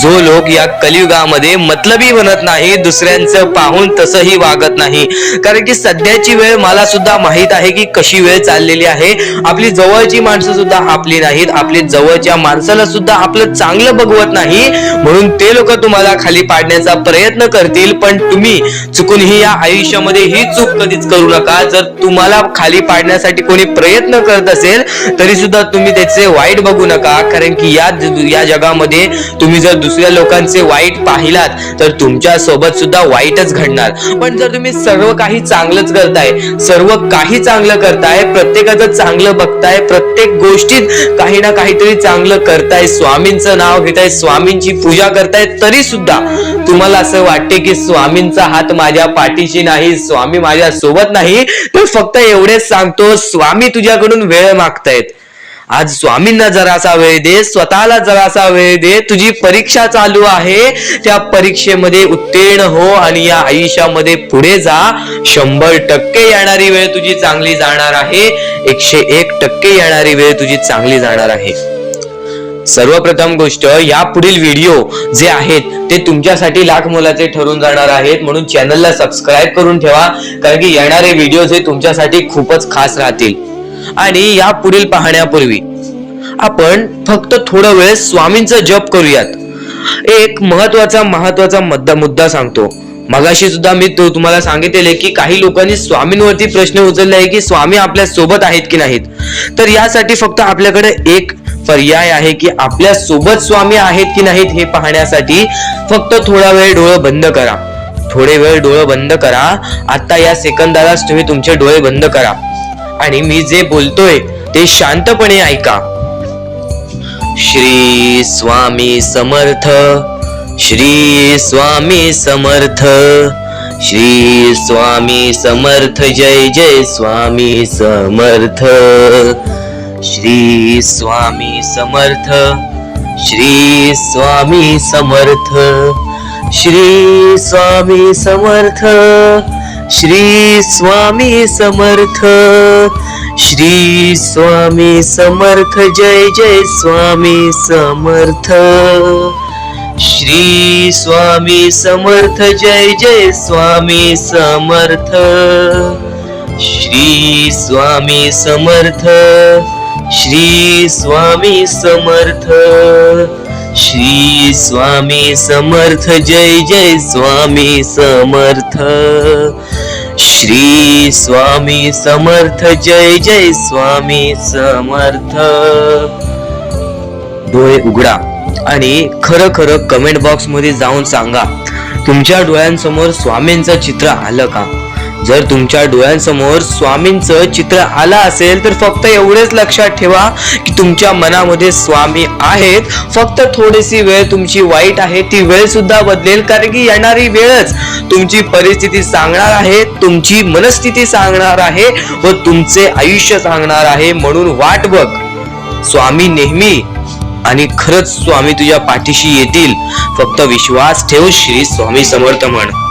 जो लोक या कलियुगामध्ये मतलबी बनत नाही, दुसऱ्यांचं पाहून तसंही वागत नाही. कारण की सध्याची वेळ मला सुद्धा माहित आहे की कशी वेळ चाललेली आहे. आपली जवळची माणसं सुद्धा आपली नाहीत, आपली जवळच्या माणसाला सुद्धा आपलं चांगलं बघवत नाही, म्हणून ते लोक तुम्हाला खाली पाडण्याचा प्रयत्न करतील. पण तुम्ही चुकूनही या आयुष्यामध्ये ही चूक कधीच करू नका. जर तुम्हाला खाली पाडण्यासाठी कोणी प्रयत्न करत असेल तरी सुद्धा तुम्ही त्याचे वाईट बघू नका, कारण की या जगामध्ये तुम्ही जर दुसऱ्या लोकांचे वाईट पाहिलात तर तुमच्या सोबत सुद्धा वाईटच घडणार. पण जर तुम्ही सर्व काही चांगलंच करताय, सर्व काही चांगलं करताय, प्रत्येकाचं चांगलं बघताय, प्रत्येक गोष्टीत काही ना काहीतरी चांगलं करताय, स्वामींचं नाव घेताय, स्वामींची पूजा करताय, तरी सुद्धा तुम्हाला असं वाटते की स्वामींचा हात माझ्या पाठीशी नाही, स्वामी माझ्या सोबत नाही, तर फक्त एवढेच सांगतो, स्वामी तुझ्याकडून वेळ मागतायत. आज स्वामींना जरासा वेळ दे, स्वतःला जरासा वेळ दे. तुझी परीक्षा चालू आहे, त्या परीक्षेमध्ये उत्तीर्ण हो आणि या आयुष्यामध्ये पुढे जा. 100% येणारी वेळ तुझी चांगली जाणार आहे, 101% येणारी वेळ तुझी चांगली जाणार आहे. सर्वप्रथम गोष्ट, या पुढील व्हिडिओ जे आहेत ते तुमच्यासाठी लाख मोलाचे ठरून जाणार आहेत, म्हणून चॅनलला सबस्क्राईब करून ठेवा, कारण की येणारे व्हिडिओ हे तुमच्यासाठी खूपच खास राहतील. आणि या पुढील पाहण्यापूर्वी आपण फक्त थोडा वेळ स्वामींचा जप करूयात. एक महत्वाचा मुद्दा सांगतो. मगाशी सुद्धा मी तुम्हाला सांगितले की काही लोकांनी स्वामींवरती प्रश्न उचलले आहे की स्वामी आपल्या सोबत आहेत की नाहीत. तर यासाठी फक्त आपल्याकडे एक पर्याय आहे की आपल्या सोबत स्वामी आहेत की नाहीत हे पाहण्यासाठी फक्त थोडा वेळ डोळे बंद करा. थोडे वेळ डोळे बंद करा. आता या सेकंदालाच तुम्ही तुमचे डोळे बंद करा आणि मी जे बोलतोय ते शांतपणे ऐका. श्री स्वामी समर्थ, श्री स्वामी समर्थ, श्री स्वामी समर्थ, जय जय स्वामी समर्थ. श्री स्वामी समर्थ, श्री स्वामी समर्थ, श्री स्वामी समर्थ, श्री स्वामी समर्थ, श्री स्वामी समर्थ, जय जय स्वामी समर्थ. श्री स्वामी समर्थ, जय जय स्वामी समर्थ. श्री स्वामी समर्थ, श्री स्वामी समर्थ, श्री स्वामी समर्थ, जय जय स्वामी समर्थ. श्री स्वामी समर्थ, जय जय स्वामी समर्थ. डोळे उघडा आणि खरं खरं कमेंट बॉक्स मध्ये जाऊन सांगा, तुमच्या डोळ्यांसमोर स्वामींचं चित्र आलं का? जर तुमच्या डोळ्यांसमोर स्वामींचं चित्र आलं असेल तर फक्त एवढेच लक्षात ठेवा की तुमच्या मनामध्ये स्वामी आहेत. फक्त थोडीशी वेळ तुमची वाईट आहे, ती वेळ सुद्धा बदलेल, कारण की येणारी वेळच तुमची परिस्थिती सांगणार आहे, तुमची मनस्थिती सांगणार आहे व तुमचे आयुष्य सांगणार आहे. म्हणून वाट बघ, स्वामी नेहमी आणि खरंच स्वामी तुझ्या पाठीशी येतील. फक्त विश्वास ठेव. श्री स्वामी समर्थ म्हण.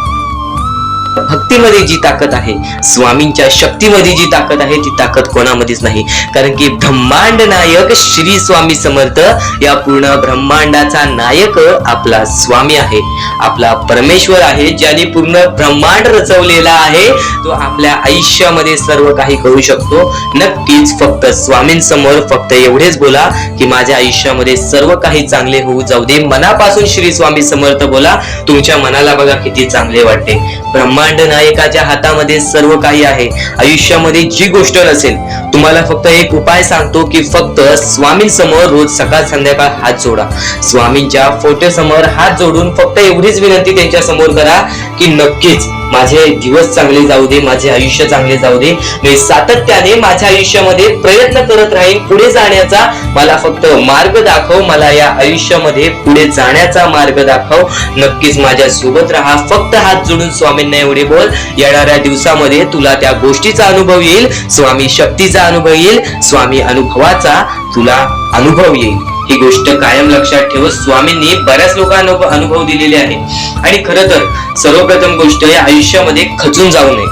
भक्तीमध्ये जी ताकद आहे, स्वामींच्या शक्तीमध्ये जी ताकद आहे, ती ताकद कोणामध्येच नाही, कारण की ब्रह्मांड नायक श्री स्वामी समर्थ, या पूर्ण ब्रह्मांडाचा नायक आपला स्वामी आहे, आपला परमेश्वर आहे, ज्याने पूर्ण ब्रह्मांड रचवलेला आहे. तो आपल्या आयुष्यामध्ये सर्व काही करू शकतो. नक्कीच फक्त स्वामींसमोर फक्त एवढेच बोला की माझ्या आयुष्यामध्ये सर्व काही चांगले होऊ जाऊ दे. मनापासून श्री स्वामी समर्थ बोला. तुमच्या मनाला बघा किती चांगले वाटते. ब्रह्मांड नायकाच्या हातामध्ये सर्व काही आहे. आयुष्यामध्ये जी गोष्ट नसेल, तुम्हाला फक्त एक उपाय सांगतो की फक्त स्वामींसमोर रोज सकाळ संध्याकाळ हात जोडा. स्वामींच्या फोटो समोर हात जोडून फक्त एवढीच विनंती त्यांच्या समोर करा की नक्कीच माझे दिवस चांगले जाऊ दे, माझे आयुष्य चांगले जाऊ दे. मी सातत्याने माझ्या आयुष्यामध्ये प्रयत्न करत राहीन पुढे जाण्याचा. मला फक्त मार्ग दाखव, मला या आयुष्यामध्ये पुढे जाण्याचा मार्ग दाखव. नक्कीच माझ्या सोबत राहा. फक्त हात जोडून स्वामींना एवढे बोल. येणाऱ्या दिवसामध्ये तुला त्या गोष्टीचा अनुभव येईल, स्वामी शक्तीचा अनुभव येईल, स्वामी अनुभवाचा तुला अनुभव येईल. ही गोष्ट कायम लक्षात ठेव. स्वामींनी बऱ्याच लोकांना अनुभव दिलेले आहे. आणि खरं तर सर्वप्रथम गोष्ट, या आयुष्यामध्ये खचून जाऊ नये.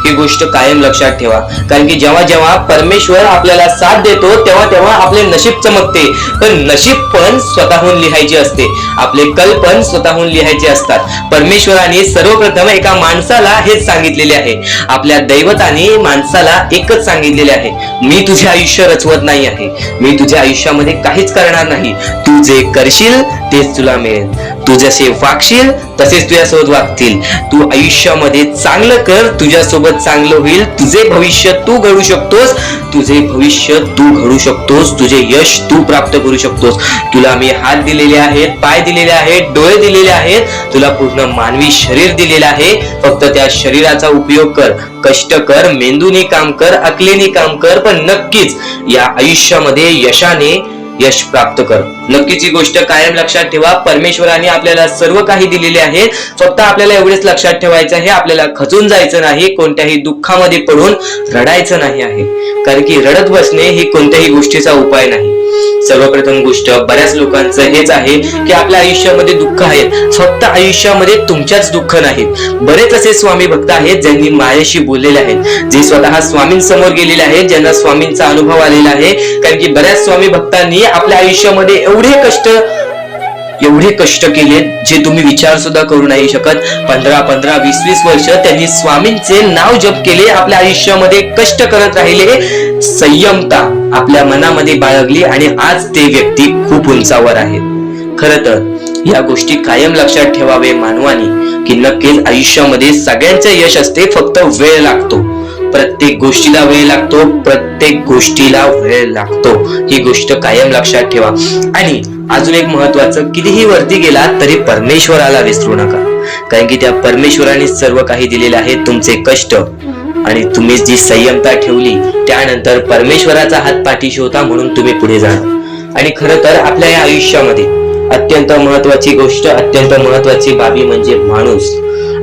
ही गोष्ट कायम लक्षात ठेवा. कारण की जेव्हा जेव्हा परमेश्वर आपल्याला साथ देतो तेव्हा तेव्हा आपले नशीब चमकते. पण नशीब पण स्वतःहून लिहायचे असते, आपले कल पण स्वतःहून लिहायचे असतात. परमेश्वराने सर्वप्रथम एका माणसाला हेच सांगितलेले आहे, आपल्या दैवताने माणसाला एकच सांगितलेले आहे, मी तुझे आयुष्य रचवत नाही आहे, मी तुझ्या आयुष्यामध्ये काहीच करणार नाही, तू जे करशील तेच तुला मिळेल, तू जसे वागशील तसेच तुझ्यासोबत वागतील, तू आयुष्यामध्ये चांगलं कर, तुझ्यासोबत चांगलं होईल, तुझे भविष्य तू घडू शकतोस, तुझे भविष्य तू घडू शकतोस, तुझे यश तू प्राप्त करू शकतोस. तुला मी हात दिलेले आहेत, पाय दिलेले आहेत, डोळे दिलेले आहेत, तुला पूर्ण मानवी शरीर दिलेले आहे. फक्त त्या शरीराचा उपयोग कर, कष्ट कर, मेंदूने काम कर, अकलेने काम कर, पण नक्कीच या आयुष्यामध्ये यशाने यश प्राप्त कर. नक्कीच ही गोष्ट कायम लक्षात ठेवा. परमेश्वराने आपल्याला सर्व काही दिलेले आहे. फक्त आपल्याला एवढेच लक्षात ठेवायचं आहे, आपल्याला खचून जायचं नाही, कोणत्याही दुःखामध्ये पडून रडायचं नाही आहे. कारण की रडत बसणे ही कोणत्याही गोष्टीचा उपाय नाही. सर्वप्रथम गोष्ट बऱ्याच लोकांचं हेच आहे की आपल्या आयुष्यामध्ये दुःख आहेत, फक्त आयुष्यामध्ये तुमच्याच दुःख नाहीत. बरेच असे स्वामी भक्त आहेत ज्यांनी माझ्याशी बोललेले आहेत, जे स्वतः स्वामींसमोर गेलेले आहेत, ज्यांना स्वामींचा अनुभव आलेला आहे. कारण की बऱ्याच स्वामी भक्तांनी आपल्या आयुष्यामध्ये एवढे कष्ट केले जे तुम्ही विचार सुद्धा करू नाही शकत. 15 20 वर्ष त्यांनी स्वामींचे नाव जप केले, आपल्या आयुष्यामध्ये कष्ट करत राहिले, संयमता आपल्या मनामध्ये बाळगली आणि आज ते व्यक्ती खूप उंचावर आहेत. खरं तर या गोष्टी कायम लक्षात ठेवावे मानवानी की नक्कीच आयुष्यामध्ये सगळ्यांचे यश असते, फक्त वेळ लागतो. प्रत्येक गोष्टीला वेळ लागतो, प्रत्येक गोष्टीला वेळ लागतो. ही गोष्ट कायम लक्षात ठेवा. आणि अजून एक महत्वाचं, कितीही वरती गेला तरी परमेश्वराला विसरू नका. कारण की त्या परमेश्वराने सर्व काही दिलेले आहे. तुमचे कष्ट आणि तुम्ही जी संयमता ठेवली त्यानंतर परमेश्वराचा हात पाठीशी होता म्हणून तुम्ही पुढे जाणार. आणि खरं तर आपल्या या आयुष्यामध्ये अत्यंत महत्वाची गोष्ट, अत्यंत महत्वाची बाबी म्हणजे माणूस.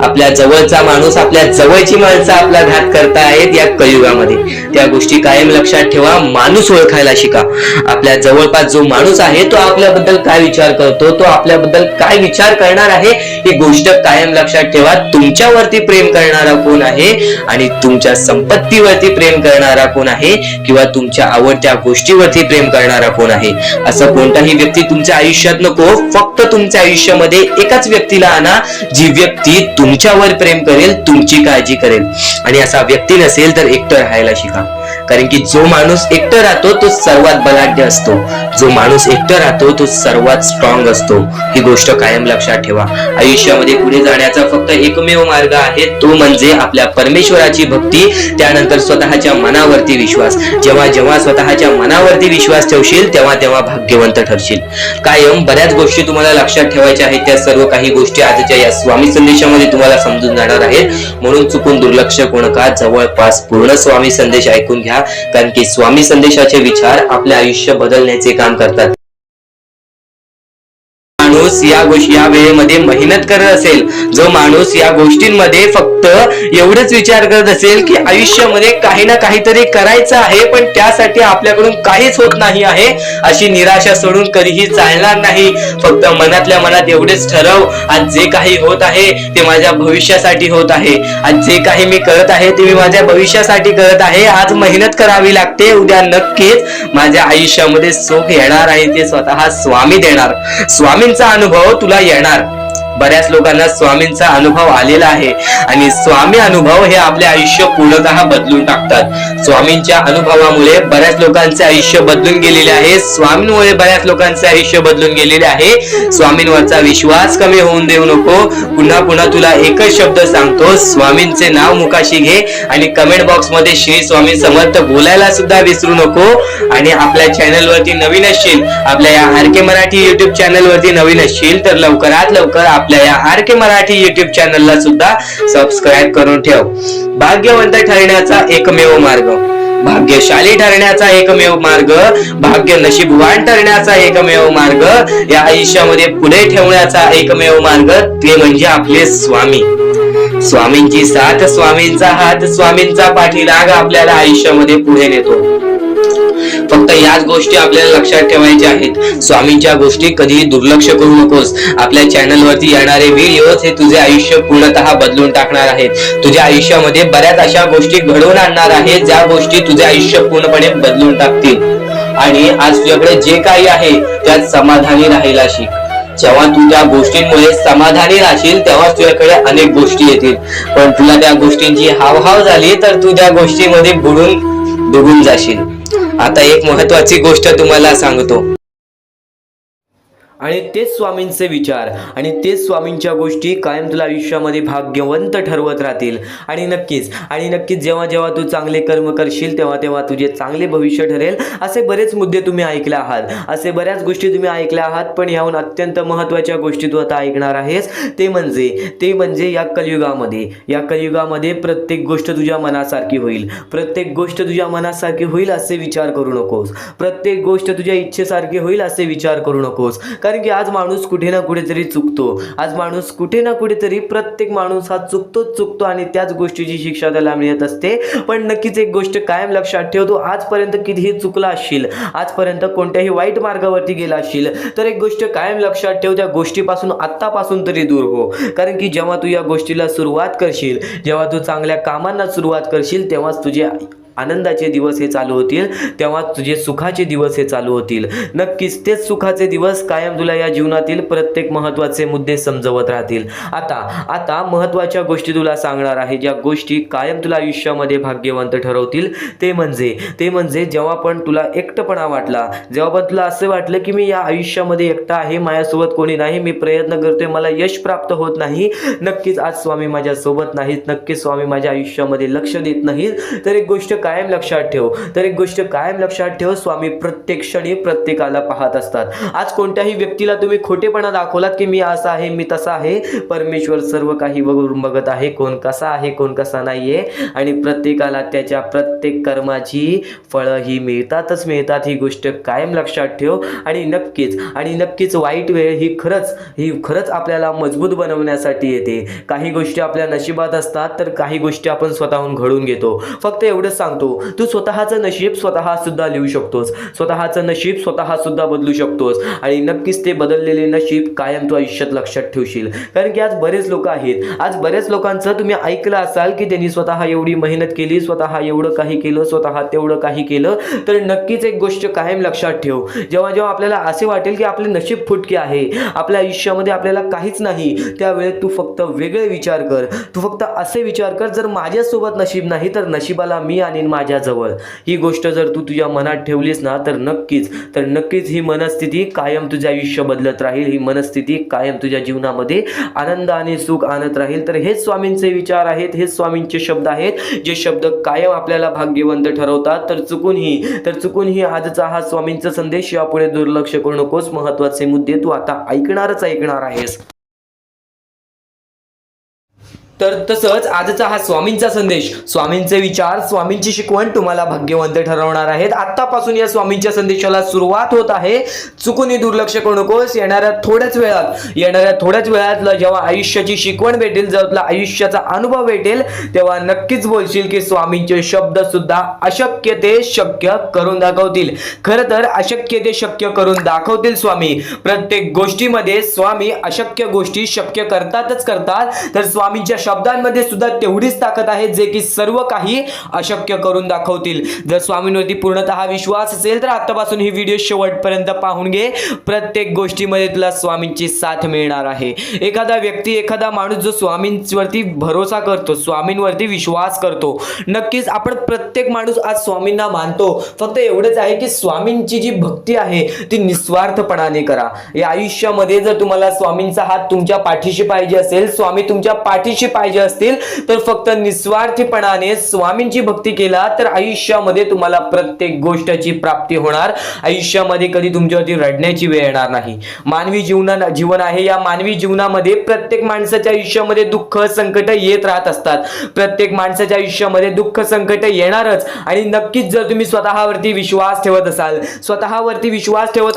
आपल्या जवळचा माणूस, आपल्या जवळची माणसं आपला घात करतायत या कलियुगामध्ये. त्या गोष्टी कायम लक्षात ठेवा. माणूस ओळखायला शिका. आपल्या जवळपास जो माणूस आहे तो आपल्याबद्दल काय विचार करतो, तो आपल्याबद्दल काय विचार करणार आहे, ही गोष्ट कायम लक्षात ठेवा. तुमच्यावरती प्रेम करणारा कोण आहे आणि तुमच्या संपत्तीवरती प्रेम करणारा कोण आहे किंवा तुमच्या आवडत्या गोष्टीवरती प्रेम करणारा कोण आहे, असं कोणताही व्यक्ती तुमच्या आयुष्यात नको. फक्त तुमच्या आयुष्यामध्ये एकाच व्यक्तीला आणा, जी व्यक्ती तुमच्यावर प्रेम करेल, तुमची काळजी करेल. आणि असा व्यक्ती नसेल तर एकटं राहायला शिका. कारण की जो माणूस एकटं राहतो तो सर्वात बलाढ्य असतो, जो माणूस एकटं राहतो तो सर्वात स्ट्रॉंग असतो. ही गोष्ट कायम लक्षात ठेवा. आयुष्यामध्ये पुढे जाण्याचा फक्त एकमेव मार्ग आहे, तो म्हणजे आपल्या परमेश्वराची भक्ती, त्यानंतर स्वतःच्या मनावरती विश्वास. जेव्हा जेव्हा स्वतःच्या मनावरती विश्वास ठेवशील तेव्हा तेव्हा भाग्यवंत ठरशील. कायम बऱ्याच गोष्टी तुम्हाला लक्षात ठेवायच्या आहेत. त्या सर्व काही गोष्टी आजच्या या स्वामी संदेशामध्ये तुम्हाला समजून जाणार आहेत. म्हणून चुकून दुर्लक्ष करू नका. जवळपास पूर्ण स्वामी संदेश ऐकून घ्या. कारण की स्वामी संदेशाचे विचार आपले आयुष्य बदलण्याचे काम करतात. माणूस या वेळेमध्ये मेहनत करत असेल, जो माणूस या गोष्टींमध्ये फक्त एवढंच विचार करत असेल की आयुष्यामध्ये काही ना काहीतरी करायचं आहे पण त्यासाठी आपल्याकडून काहीच होत नाही आहे, अशी निराशा सोडून कधीही चालणार नाही. फक्त मनातल्या मनात एवढेच ठरव, आज जे काही होत आहे ते माझ्या भविष्यासाठी होत आहे, आज जे काही मी करत आहे ते मी माझ्या भविष्यासाठी करत आहे. आज मेहनत करावी लागते, उद्या नक्कीच माझ्या आयुष्यामध्ये सुख येणार आहे, ते स्वतः स्वामी देणार. स्वामींचा अनुभव तुला येणार. बऱ्याच लोकांना स्वामींचा अनुभव आलेला आहे आणि स्वामी अनुभव हे आपले आयुष्य पूर्णतः बदलून टाकतात. स्वामींच्या अनुभवामुळे बऱ्याच लोकांचे आयुष्य बदलून गेलेले आहे. स्वामींमुळे बऱ्याच लोकांचे आयुष्य बदलून गेलेले आहे. स्वामींवरचा विश्वास कमी होऊन देऊ नको. पुन्हा पुन्हा तुला एकच शब्द सांगतो, स्वामींचे नाव मुखाशी घे आणि कमेंट बॉक्स मध्ये श्री स्वामी समर्थ बोलायला सुद्धा विसरू नको. आणि आपल्या चॅनल वरती नवीन असशील, आपल्या या आर.के. मराठी युट्यूब चॅनल वरती नवीन असशील तर लवकरात लवकर आपल्या या आर.के. मराठी युट्यूब चॅनलला सुद्धा सबस्क्राईब करून ठेव. भाग्यवंत ठरण्याचा एकमेव मार्ग, भाग्यशाली ठरण्याचा एकमेव मार्ग, भाग्य नशीबवान ठरण्याचा एकमेव मार्ग, या आयुष्यामध्ये पुढे ठेवण्याचा एकमेव मार्ग ते म्हणजे आपले स्वामी. स्वामींची साथ, स्वामींचा हात, स्वामींचा पाठीराग आपल्याला आयुष्यामध्ये पुढे नेतो. फक्त याच गोष्टी आपल्याला लक्षात ठेवायच्या आहेत. स्वामींच्या गोष्टी कधीही दुर्लक्ष करू नकोस. आपल्या चॅनल वरती येणारे व्हिडिओज हे तुझे आयुष्य पूर्णतः बदलून टाकणार आहेत. तुझ्या आयुष्यामध्ये बऱ्याच अशा गोष्टी घडवून आणणार आहेत ज्या गोष्टी तुझे आयुष्य पूर्णपणे बदलून टाकतील. आणि आज तुझ्याकडे जे काही आहे त्यात समाधानी राहायला शिक. जेव्हा तू त्या गोष्टींमुळे समाधानी राहशील तेव्हा तुझ्याकडे अनेक गोष्टी येतील. पण तुला त्या गोष्टींची हावभाव झाली तर तू त्या गोष्टीमध्ये बुडून डुबून जाशील. आता एक महत्वाची गोष्ट तुम्हाला सांगतो. आणि तेच स्वामींचे विचार आणि तेच स्वामींच्या गोष्टी कायम तुला आयुष्यामध्ये भाग्यवंत ठरवत राहतील. आणि नक्कीच जेव्हा जेव्हा तू चांगले कर्म करशील तेव्हा तेव्हा तुझे चांगले भविष्य ठरेल. असे बरेच मुद्दे तुम्ही ऐकले आहात, असे बऱ्याच गोष्टी तुम्ही ऐकल्या आहात. पण याहून अत्यंत महत्त्वाच्या गोष्टी तू आता ऐकणार आहेस. ते म्हणजे या कलियुगामध्ये प्रत्येक गोष्ट तुझ्या मनासारखी होईल. प्रत्येक गोष्ट तुझ्या मनासारखी होईल असे विचार करू नकोस. प्रत्येक गोष्ट तुझ्या इच्छेसारखी होईल असे विचार करू नकोस. कारण की आज माणूस कुठे ना कुठेतरी चुकतो. प्रत्येक माणूस हा चुकतो आणि त्याच गोष्टीची शिक्षा त्याला मिळत असते. पण नक्कीच एक गोष्ट कायम लक्षात ठेव, तू आजपर्यंत कितीही चुकला असशील, आजपर्यंत कोणत्याही वाईट मार्गावरती गेला असशील, तर एक गोष्ट कायम लक्षात ठेव, त्या गोष्टीपासून आत्तापासून तरी दूर हो. कारण की जेव्हा तू या गोष्टीला सुरुवात करशील, जेव्हा तू चांगल्या कामांना सुरुवात करशील, तेव्हाच तुझे आनंदाचे दिवस हे चालू होतील, तेव्हा तुझे सुखाचे दिवस हे चालू होतील. नक्कीच तेच सुखाचे दिवस कायम तुला या जीवनातील प्रत्येक महत्त्वाचे मुद्दे समजवत राहतील. आता महत्त्वाच्या गोष्टी तुला सांगणार आहे, ज्या गोष्टी कायम तुला आयुष्यामध्ये भाग्यवंत ठरवतील. ते म्हणजे जेव्हा पण तुला एकटेपणा वाटला, जेव्हा पण तुला असं वाटलं की मी या आयुष्यामध्ये एकटा आहे, माझ्यासोबत कोणी नाही, मी प्रयत्न करतोय, मला यश प्राप्त होत नाही, नक्कीच आज स्वामी माझ्यासोबत नाहीत, नक्कीच स्वामी माझ्या आयुष्यामध्ये लक्ष देत नाहीत, तर एक गोष्ट कायम लक्षात ठेव, स्वामी प्रत्येक क्षणी प्रत्येकाला पाहत असतात. आज कोणत्याही व्यक्तीला तुम्ही खोटेपणा दाखवलात की मी असा आहे, मी तसा आहे, परमेश्वर सर्व काही बघत आहे, कोण कसा आहे, कोण कसा नाहीये. आणि प्रत्येकाला त्याच्या प्रत्येक कर्माची फळं ही मिळतातच. ही गोष्ट कायम लक्षात ठेव. आणि नक्कीच वाईट वेळ ही खरंच आपल्याला मजबूत बनवण्यासाठी येते. काही गोष्टी आपल्या नशिबात असतात, तर काही गोष्टी आपण स्वतःहून घडून घेतो. फक्त एवढंच सांगतो, तू स्वतःचं नशीब स्वतः सुद्धा लिहू शकतोस, स्वतःचं नशीब स्वतः सुद्धा बदलू शकतोस. आणि नक्कीच ते बदललेले नशीब कायम तू आयुष्यात लक्षात ठेवशील. कारण की आज बरेच लोक आहेत, आज बरेच लोकांचं तुम्ही ऐकलं असाल की त्यांनी स्वतः एवढी मेहनत केली, स्वतः एवढं काही केलं, स्वतः तेवढं काही केलं. तर नक्कीच एक गोष्ट कायम लक्षात ठेव, जेव्हा आपल्याला असे वाटेल की आपले नशीब फुटके आहे, आपल्या आयुष्यामध्ये आपल्याला काहीच नाही, त्यावेळेस तू फक्त वेगळे विचार कर. तू फक्त असे विचार कर, जर माझ्यासोबत नशीब नाही तर नशिबाला मी आणि माझ्या जवळ. ही गोष्ट जर तू तुझ्या मनात ठेवलीस ना, तर नक्कीच ही मनस्थिती कायम तुझे आयुष्य बदलत राहील. ही मनस्थिती कायम तुझ्या जीवनामध्ये आनंद आणि सुख आणत राहील. तर हेच स्वामींचे विचार आहेत, हेच स्वामींचे शब्द आहेत, जे शब्द कायम आपल्याला भाग्यवंत ठरवतात. तर चुकूनही आजचा हा स्वामींचा संदेश यापुढे दुर्लक्ष करू नकोस. महत्त्वाचे मुद्दे तू आता ऐकणार आहेस. तर तसंच आजचा हा स्वामींचा संदेश, स्वामींचे विचार, स्वामींची शिकवण तुम्हाला भाग्यवंत ठरवणार आहेत. आत्तापासून या स्वामींच्या संदेशाला सुरुवात होत आहे. चुकूनही दुर्लक्ष करू नकोस. येणाऱ्या थोड्याच वेळात जेव्हा आयुष्याची शिकवण भेटेल, जेव्हा तुला आयुष्याचा अनुभव भेटेल, तेव्हा नक्कीच बोलशील की स्वामींचे शब्द सुद्धा अशक्य ते शक्य करून दाखवतील. खरं तर अशक्य ते शक्य करून दाखवतील स्वामी. प्रत्येक गोष्टीमध्ये स्वामी अशक्य गोष्टी शक्य करतातच. तर स्वामींच्या शब्दांमध्ये सुद्धा तेवढीच ताकद आहे, जे की सर्व काही अशक्य करून दाखवतील. जर स्वामींवरती पूर्णतः विश्वास असेल तर आतापासून ही व्हिडिओ शेवटपर्यंत पाहून घे. प्रत्येक गोष्टीमध्ये तुला स्वामींची साथ मिळणार आहे. एखादा माणूस जो स्वामींवरती भरोसा करतो, स्वामींवरती विश्वास करतो, नक्कीच आपण प्रत्येक माणूस आज स्वामींना मानतो. फक्त एवढंच आहे की स्वामींची जी भक्ती आहे ती निस्वार्थपणाने करा. या आयुष्यामध्ये जर तुम्हाला स्वामींचा हात तुमच्या पाठीशी पाहिजे असेल, स्वामी तुमच्या पाठीशी पाहिजे असतील, तर फक्त निस्वार्थीपणाने स्वामींची भक्ती केला तर आयुष्यामध्ये तुम्हाला प्रत्येक गोष्टीची प्राप्ती होणार. आयुष्यामध्ये कधी तुमच्यावरती रडण्याची वेळ येणार नाही. मानवी जीवन आहे, या मानवी जीवनामध्ये प्रत्येक माणसाच्या आयुष्यामध्ये दुःख संकट येत राहत असतात. प्रत्येक माणसाच्या आयुष्यामध्ये दुःख संकट येणारच. आणि नक्कीच जर तुम्ही स्वतःवरती विश्वास ठेवत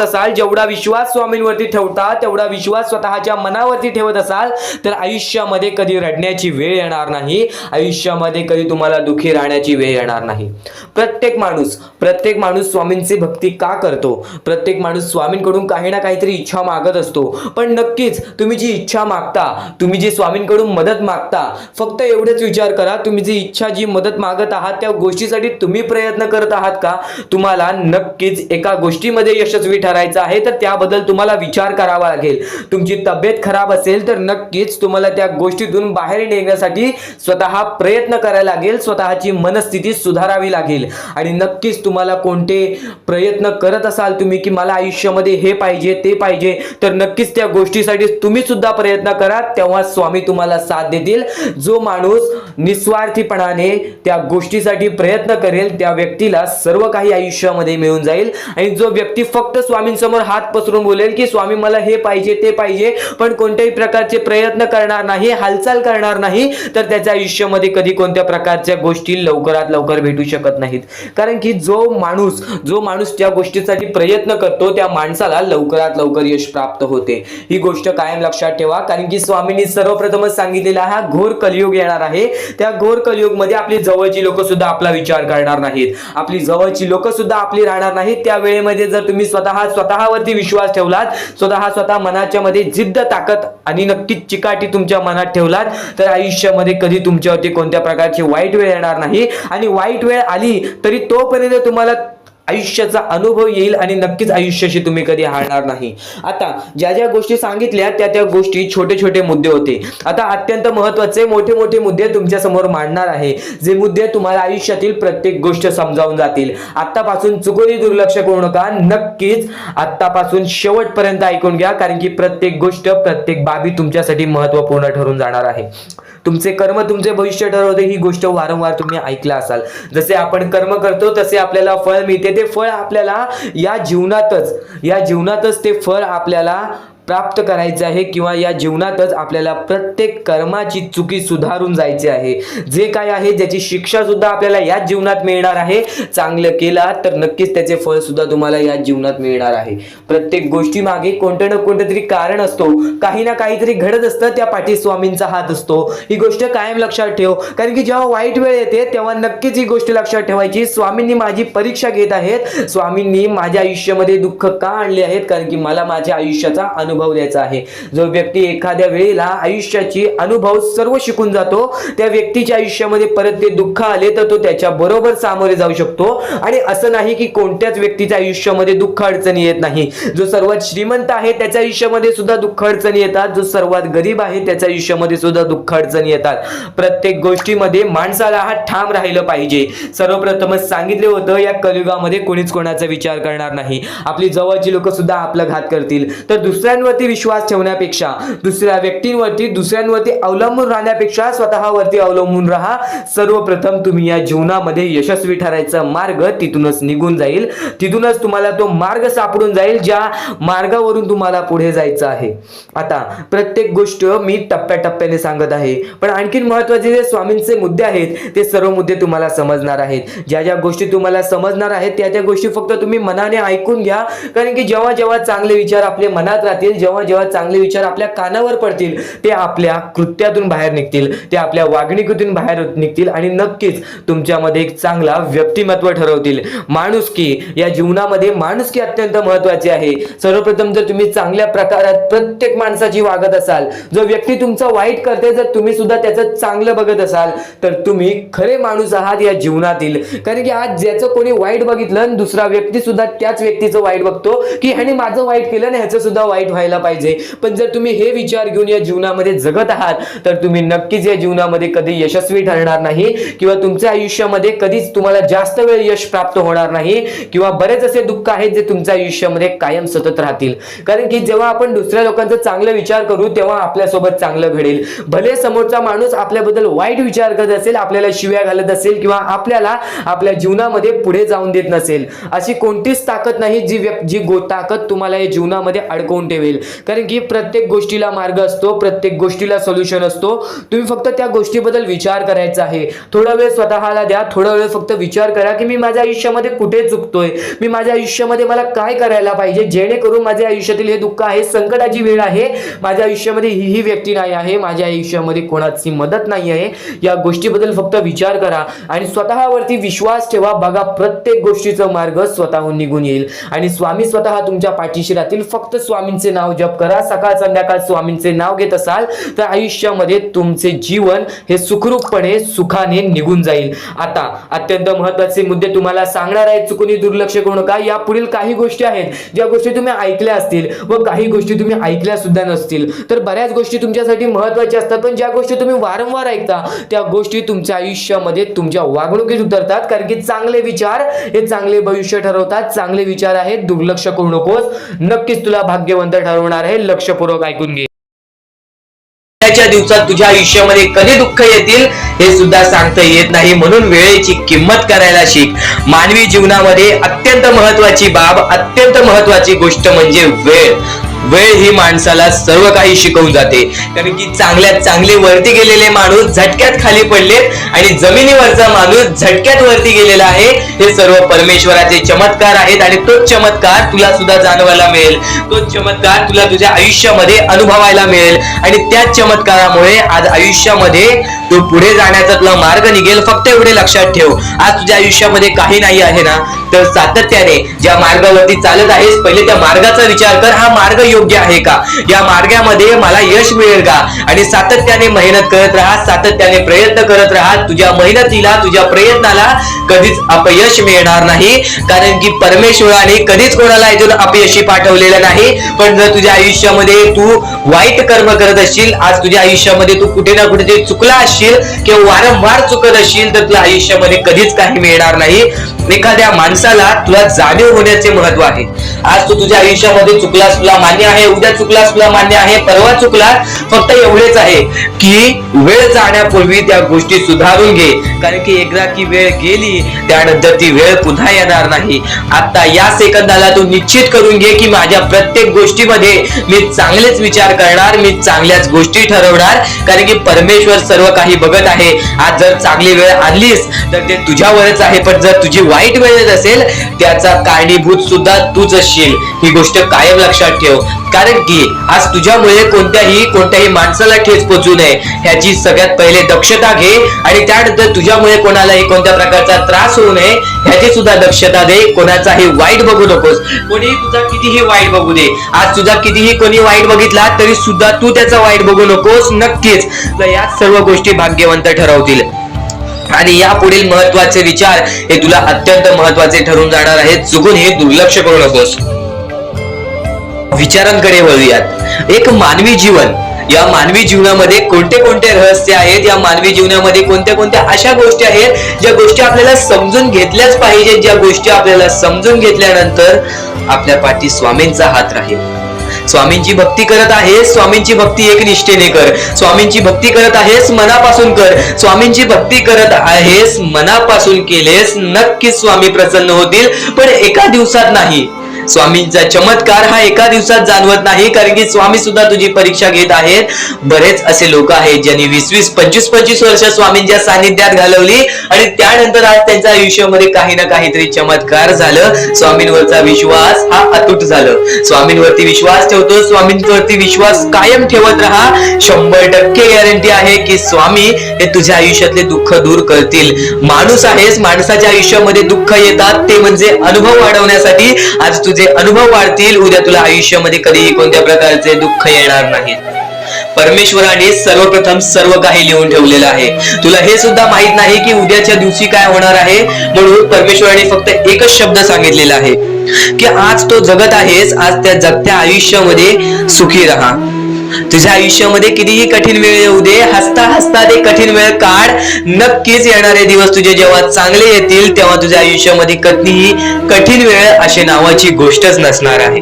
असाल, जेवढा विश्वास स्वामींवरती ठेवता तेवढा विश्वास स्वतःच्या मनावरती ठेवत असाल, तर आयुष्यामध्ये कधी रडण्याची रडण्याची वेळ येणार नाही, आयुष्यामध्ये कधी तुम्हाला दुःखी राहण्याची वेळ येणार नाही. प्रत्येक माणूस स्वामींची भक्ती का करतो? प्रत्येक माणूस स्वामींकडून काही ना काहीतरी इच्छा मागत असतो. पण नक्कीच तुम्ही जी इच्छा मागता, तुम्ही जी स्वामींकडून मदत मागता, फक्त एवढेच विचार करा, तुम्ही जी इच्छा जी मदत मागत आहात त्या गोष्टीसाठी तुम्ही प्रयत्न करत आहात का? तुम्हाला नक्कीच एका गोष्टीमध्ये यशस्वी ठरायचं आहे, तर त्याबद्दल तुम्हाला विचार करावा लागेल. तुमची तब्येत खराब असेल तर नक्कीच तुम्हाला त्या गोष्टीतून बाहेर निघण्यासाठी स्वतः प्रयत्न करायला लागेल, स्वतःची मनस्थिती सुधारावी लागेल. आणि नक्कीच तुम्हाला कोणते प्रयत्न करत असाल तुम्ही की मला आयुष्यामध्ये हे पाहिजे ते पाहिजे, तर नक्कीच त्या गोष्टीसाठी तुम्ही सुद्धा प्रयत्न करा, तेव्हा स्वामी तुम्हाला साथ देतील. जो माणूस निस्वार्थीपणाने त्या गोष्टीसाठी प्रयत्न करेल त्या व्यक्तीला सर्व काही आयुष्यामध्ये मिळून जाईल. आणि जो व्यक्ती फक्त स्वामींसमोर हात पसरून बोलेल की स्वामी मला हे पाहिजे ते पाहिजे, पण कोणत्याही प्रकारचे प्रयत्न करणार नाही, हालचाल करणार नाही, तर त्याच्या आयुष्यामध्ये कधी कोणत्या प्रकारच्या गोष्टी लवकरात लवकर भेटू शकत नाहीत. कारण की जो माणूस त्या गोष्टीसाठी प्रयत्न करतो त्या माणसाला लवकरात लवकर यश प्राप्त होते. ही गोष्ट कायम लक्षात ठेवा. कारण की स्वामींनी सर्वप्रथमच सांगितलेला हा घोर कलियुग येणार आहे. त्या घोर कलियुग मध्ये आपली जवळची लोक सुद्धा आपला विचार करणार नाहीत, आपली जवळची लोक सुद्धा आपली राहणार नाहीत. त्या वेळेमध्ये जर तुम्ही स्वतःवरती विश्वास ठेवलात, स्वतः मनाच्या मध्ये जिद्द, ताकद आणि नक्कीच चिकाटी तुमच्या मनात ठेवलात, तर आयुष्यामध्ये कधी तुमच्यावरती कोणत्या प्रकारची वाईट वेळ येणार नाही. आणि वाईट वेळ आली तरी तोपर्यंत तुम्हाला आयुष्याचा अनुभव येईल आणि नक्कीच आयुष्याशी तुम्ही कधी हारणार नाही. आता ज्या गोष्टी सांगितल्या त्या गोष्टी छोटे छोटे मुद्दे होते. आता अत्यंत महत्त्वाचे मोठे मुद्दे तुमच्या समोर मांडणार आहे, जे मुद्दे तुम्हाला आयुष्यातील प्रत्येक गोष्ट समजावून जातील. आतापासून चुकूनही दुर्लक्ष करू नका, नक्कीच आतापासून शेवटपर्यंत ऐकून घ्या, कारण की प्रत्येक गोष्ट, प्रत्येक बाबी तुमच्यासाठी महत्त्वपूर्ण ठरून जाणार आहे. तुमचे कर्म तुमचे भविष्य ठरवते, ही गोष्ट वारंवार तुम्ही ऐकला असाल. जसे आपण कर्म करतो तसे आपल्याला फळ मिळते. ते फळ आपल्याला या जीवनातच ते फळ आपल्याला प्राप्त करायचे आहे, किंवा या जीवनातच आपल्याला प्रत्येक कर्माची चुकी सुधारून जायची आहे. जे काय आहे ज्याची शिक्षा सुद्धा आपल्याला याच जीवनात मिळणार आहे. चांगलं केला तर नक्कीच त्याचे फळ सुद्धा तुम्हाला याच जीवनात मिळणार आहे. प्रत्येक गोष्टी मागे कोणतं ना कोणतं तरी कारण असतो, काही ना काहीतरी घडत असतं, त्या पाठी स्वामींचा हात असतो. ही गोष्ट कायम लक्षात ठेव. कारण की जेव्हा वाईट वेळ येते तेव्हा नक्कीच ही गोष्ट लक्षात ठेवायची, स्वामींनी माझी परीक्षा घेत आहेत, स्वामींनी माझ्या आयुष्यामध्ये दुःख का आणले आहेत, कारण की मला माझ्या आयुष्याचा अनुभव द्यायचा आहे. जो व्यक्ती एखाद्या वेळेला आयुष्याची अनुभव सर्व शिकून जातो, त्या व्यक्तीच्या आयुष्यामध्ये परत ते दुःख आले तर तो त्याच्या बरोबर सामोरे जाऊ शकतो. आणि असं नाही की कोणत्याच व्यक्तीच्या आयुष्यामध्ये दुःख अडचणी येत नाही. जो सर्वात श्रीमंत आहे त्याच्या आयुष्यामध्ये सुद्धा दुःख अडचणी येतात, जो सर्वात गरीब आहे त्याच्या आयुष्यामध्ये सुद्धा दुःख अडचणी येतात. प्रत्येक गोष्टीमध्ये माणसाला हा ठाम राहिलं पाहिजे. सर्वप्रथमच सांगितले होतं, या कलियुगामध्ये कोणीच कोणाचा विचार करणार नाही. आपली जवळची लोक सुद्धा आपला घात करतील. तर दुसऱ्यांवरती विश्वास ठेवण्यापेक्षा, दुसऱ्यांवरती अवलंबून राहण्यापेक्षा स्वतःवरती अवलंबून राहा. सर्वप्रथम तुम्ही या जीवनामध्ये यशस्वी ठरायचा मार्ग तिथूनच निघून जाईल, तिथूनच तुम्हाला तो मार्ग सापडून जाईल ज्या मार्गावरून तुम्हाला पुढे जायचं आहे. आता प्रत्येक गोष्ट मी टप्प्याटप्प्याने सांगत आहे, पण आणखीन महत्त्वाचे जे स्वामींचे मुद्दे आहेत ते सर्व मुद्दे तुम्हाला समजणार आहेत. ज्या गोष्टी तुम्हाला समजणार आहेत त्या गोष्टी फक्त तुम्ही मनाने ऐकून घ्या. कारण की जेव्हा चांगले विचार आपल्या मनात राहतील, जेव्हा चांगले विचार आपल्या कानावर पडतील, ते आपल्या कृत्यातून बाहेर निघतील, ते आपल्या वागणुकीतून बाहेर निघतील आणि नक्कीच तुमच्यामध्ये एक चांगला व्यक्तिमत्व ठरवतील. माणुसकी, या जीवनामध्ये माणुसकी अत्यंत महत्त्वाची आहे. सर्वप्रथम जर तुम्ही चांगल्या प्रकारात प्रत्येक माणसाची वागत असाल, जो व्यक्ती तुमचा वाईट करते जर तुम्ही सुद्धा त्याचं चांगलं बघत असाल, तर तुम्ही खरे माणूस आहात या जीवनातील. कारण की आज ज्याचं कोणी वाईट बघितलं, दुसरा व्यक्ती सुद्धा त्याच व्यक्तीचं वाईट बघतो की ह्याने माझं वाईट केलं ना, ह्याचं सुद्धा वाईट व्हायला पाहिजे. पण जर तुम्ही हे विचार घेऊन या जीवनामध्ये जगत आहात, तर तुम्ही नक्कीच या जीवनामध्ये कधी यशस्वी ठरणार नाही, किंवा तुमच्या आयुष्यामध्ये कधीच तुम्हाला जास्त वेळ यश प्राप्त होणार नाही, किंवा बरेच असे दुःख आहेत जे तुमच्या आयुष्यामध्ये कायम सतत राहतील. कारण की जेव्हा आपण दुसऱ्या लोकांचा चांगला विचार करू तेव्हा आपल्यासोबत चांगलं घडेल. भले समोरचा माणूस आपल्याबद्दल वाईट विचार करत असेल, आपल्याला शिव्या घालत असेल, किंवा आपल्याला आपल्या जीवनामध्ये पुढे जाऊन देत नसेल, अशी कोणतीच ताकद नाही जी ताकद तुम्हाला या जीवनामध्ये अडकवून ठेवेल. ठरवेल, कारण की प्रत्येक गोष्टीला मार्ग असतो, प्रत्येक गोष्टीला सोल्युशन असतो. तुम्ही फक्त त्या गोष्टीबद्दल विचार करायचा आहे. थोडा वेळ स्वतःला द्या, थोडा वेळ फक्त विचार करा की मी माझ्या आयुष्यामध्ये कुठे चुकतोय, मी माझ्या आयुष्यामध्ये मला काय करायला पाहिजे जेणेकरून माझ्या आयुष्यातील हे दुःख आहे, संकटाची वेळ आहे, माझ्या आयुष्यामध्ये ही व्यक्ती नाही आहे, माझ्या आयुष्यामध्ये कोणाची मदत नाही आहे, या गोष्टीबद्दल फक्त विचार करा आणि स्वतःवरती विश्वास ठेवा. बघा प्रत्येक गोष्टीचा मार्ग स्वतःहून निघून येईल आणि स्वामी स्वतः तुमच्या पाठीशी राहतील. फक्त स्वामींचे नाव जप करा, सकाळ संध्याकाळ स्वामींचे नाव घेत असाल तर आयुष्यामध्ये तुमचे जीवन हे सुखरूपपणे सुखाने निघून जाईल. आता अत्यंत महत्त्वाचे मुद्दे तुम्हाला सांगणार आहे, चुकून दुर्लक्ष करू नका. या पुढील काही गोष्टी आहेत ज्या गोष्टी तुम्ही ऐकल्या असतील व काही गोष्टी तुम्ही ऐकल्या सुद्धा नसतील. तर बऱ्याच गोष्टी तुमच्यासाठी महत्त्वाच्या असतात, पण ज्या गोष्टी तुम्ही वारंवार ऐकता त्या गोष्टी तुमच्या आयुष्यामध्ये तुमच्या वागणुकीत उतरतात, कारण की चांगले विचार हे चांगले भविष्य ठरवतात. चांगले विचार आहेत, दुर्लक्ष करू नकोस, नक्कीच तुला भाग्यवंत ठरवणार आहे. लक्षपूर्वक ऐकून घे. च्या दिवसात तुझ्या आयुष्यामध्ये कधी दुःख येतील हे सुद्धा सांगता येत नाही, म्हणून वेळेची किंमत करायला शिक. मानवी जीवनामध्ये अत्यंत महत्वाची बाब, अत्यंत महत्वाची गोष्ट म्हणजे वेळ. वेळ ही माणसाला सर्व काही शिकवून जाते, कारण की चांगल्यात चांगले वरती गेलेले माणूस झटक्यात खाली पडलेत आणि जमिनीवरचा माणूस झटक्यात वरती गेलेला आहे. हे सर्व परमेश्वराचे चमत्कार आहेत आणि तोच चमत्कार तुला सुद्धा जाणवायला मिळेल, तोच चमत्कार तुला तुझ्या आयुष्यामध्ये अनुभवायला मिळेल आणि त्याच चमत्कारामुळे आज आयुष्यामध्ये तू पुढे जाण्याचा तुला मार्ग निघेल. फक्त एवढे लक्षात ठेव, आज तुझ्या आयुष्यामध्ये काही नाही आहे ना, तर सातत्याने ज्या मार्गावरती चालत आहेस पहिले त्या मार्गाचा विचार कर. हा मार्ग योग्य आहे का, या मार्गामध्ये मला यश मिळेल का, आणि सातत्याने मेहनत करत राहा, सातत्याने प्रयत्न करत राहा. तुझ्या मेहनतीला, तुझ्या प्रयत्नाला कधीच अपयश मिळणार नाही, कारण की परमेश्वराने कधीच कोणाला इथून अपयशी पाठवलेलं नाही. पण जर तुझ्या आयुष्यामध्ये तू वाईट कर्म करत असशील, आज तुझ्या आयुष्यामध्ये तू कुठे ना कुठे चुकला असशील किंवा वारंवार चुकत असशील, तर तुझ्या आयुष्यामध्ये कधीच काही मिळणार नाही. एखाद्या माणसाला तुला जाणीव होण्याचे महत्व आहे. आज तू तुझ्या आयुष्यामध्ये चुकलास, तुला मान्य आहे, उद्या चुकलास, तुला मान्य आहे, परवा चुकलास, फक्त एवढेच आहे की वेळ जाण्यापूर्वी त्या गोष्टी सुधारून घे, कारण की एकदा की वेळ गेली त्यानंतर ती वेळ पुन्हा येणार नाही. आता या सेकंदाला तू निश्चित करून घे की माझ्या प्रत्येक गोष्टीमध्ये मी चांगलेच विचार करणार, मी चांगल्याच गोष्टी ठरवणार, कारण की परमेश्वर सर्व काही बघत आहे. आज जर चांगली वेळ आणलीस तर ते तुझ्यावरच आहे, पण जर तुझी वाईट वेळ असेल त्याचा कारणीभूत सुद्धा तूच असशील. ही गोष्ट कायम लक्षात ठेव, कारण की आज तुझ्यामुळे कोणत्याही माणसाला ठेच पोचू नये ह्याची सगळ्यात पहिले दक्षता घे, आणि त्यानंतर तुझ्यामुळे कोणालाही कोणत्या प्रकारचा त्रास होऊ नये ह्याची सुद्धा दक्षता दे. कोणाचाही वाईट बघू नकोस, कोणीही तुझा कितीही वाईट बघू दे. आज तुझा कितीही कोणी वाईट बघितला तरी सुद्धा तू त्याचा वाईट बघू नकोस. नक्कीच याच सर्व गोष्टी भाग्यवंत ठरवतील आणि या पुढील महत्वाचे विचार हे तुला अत्यंत महत्वाचे ठरून जाणार आहेत. चुकून हे दुर्लक्ष करू नकोस. विचारांकडे वळूयात. एक मानवी जीवन, या मानवी जीवनामध्ये कोणते कोणते रहस्य आहेत, या मानवी जीवनामध्ये कोणत्या कोणत्या अशा गोष्टी आहेत ज्या गोष्टी आपल्याला समजून घेतल्याच पाहिजेत, ज्या गोष्टी आपल्याला समजून घेतल्यानंतर आपल्या पाठी स्वामींचा हात राहील. स्वामींची भक्ती करत आहेस, स्वामींची भक्ती एक निष्ठेने कर. स्वामींची भक्ती करत आहेस, मनापासून कर. स्वामींची भक्ती करत आहेस, मनापासून केलेस, नक्कीच स्वामी प्रसन्न होतील, पण एका दिवसात नाही. स्वामींचा चमत्कार हा एका दिवसात जाणवत नाही, कारण की स्वामी सुद्धा तुझी परीक्षा घेत आहेत. बरेच असे लोक आहेत ज्यांनी 20-20, 25-25 वर्ष स्वामींच्या सानिध्यात घालवली आणि त्यानंतर आज त्यांच्या आयुष्यामध्ये काही ना काहीतरी चमत्कार झालं. स्वामींवरचा विश्वास हा अतूट झालं. स्वामींवरती विश्वास ठेवतो, स्वामींवरती विश्वास कायम ठेवत राहा. 100% गॅरंटी आहे की स्वामी हे तुझ्या आयुष्यातले दुःख दूर करतील. माणूस आहेस, माणसाच्या आयुष्यामध्ये दुःख येतात, ते म्हणजे अनुभव वाढवण्यासाठी. आज तुझे अनुभव वाढतील, उद्या तुला आयुष्यामध्ये कधीही कोणत्या प्रकारचे दुःख येणार नाही. परमेश्वराने सर्वप्रथम सर्व काही लिहून ठेवलेलं आहे. तुला हे सुद्धा माहित नाही की उद्याच्या दिवशी काय होणार आहे, म्हणून परमेश्वराने फक्त एकच शब्द सांगितलेला आहे की आज तो जगत आहेस, आज त्या जगत्या आयुष्यामध्ये सुखी राहा. तुझ्या आयुष्यामध्ये कितीही कठीण वेळ येऊ दे, हसता हसता ते कठीण वेळ काढ. नक्कीच येणारे दिवस तुझे जेव्हा चांगले येतील तेव्हा तुझ्या आयुष्यामध्ये कधीही कठीण वेळ अशी नावाची गोष्टच नसणार आहे.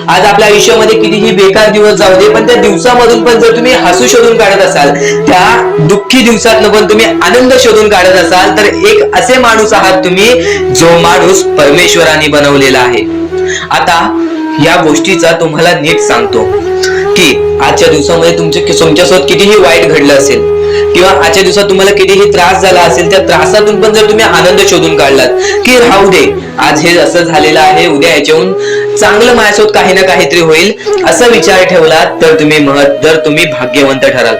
आज आपल्या आयुष्यामध्ये कितीही बेकार दिवस जाऊ दे, पण त्या दिवसामधून पण जर तुम्ही हसू शोधून काढत असाल, त्या दुःखी दिवसातनं पण तुम्ही आनंद शोधून काढत असाल, तर एक असे माणूस आहात तुम्ही जो माणूस परमेश्वराने बनवलेला आहे. आता या गोष्टीचा तुम्हाला नीट सांगतो की आजच्या दिवसामध्ये तुमच्यासोबत कितीही वाईट घडलं असेल किंवा आजच्या दिवसात तुम्हाला कितीही त्रास झाला असेल, त्या त्रासातून पण जर तुम्ही आनंद शोधून काढलात की राहू दे, आज हे असं झालेलं आहे, उद्या याच्याहून चांगलं माझ्यासोबत काही ना काहीतरी होईल, असा विचार ठेवला तर तुम्ही भाग्यवंत ठराल.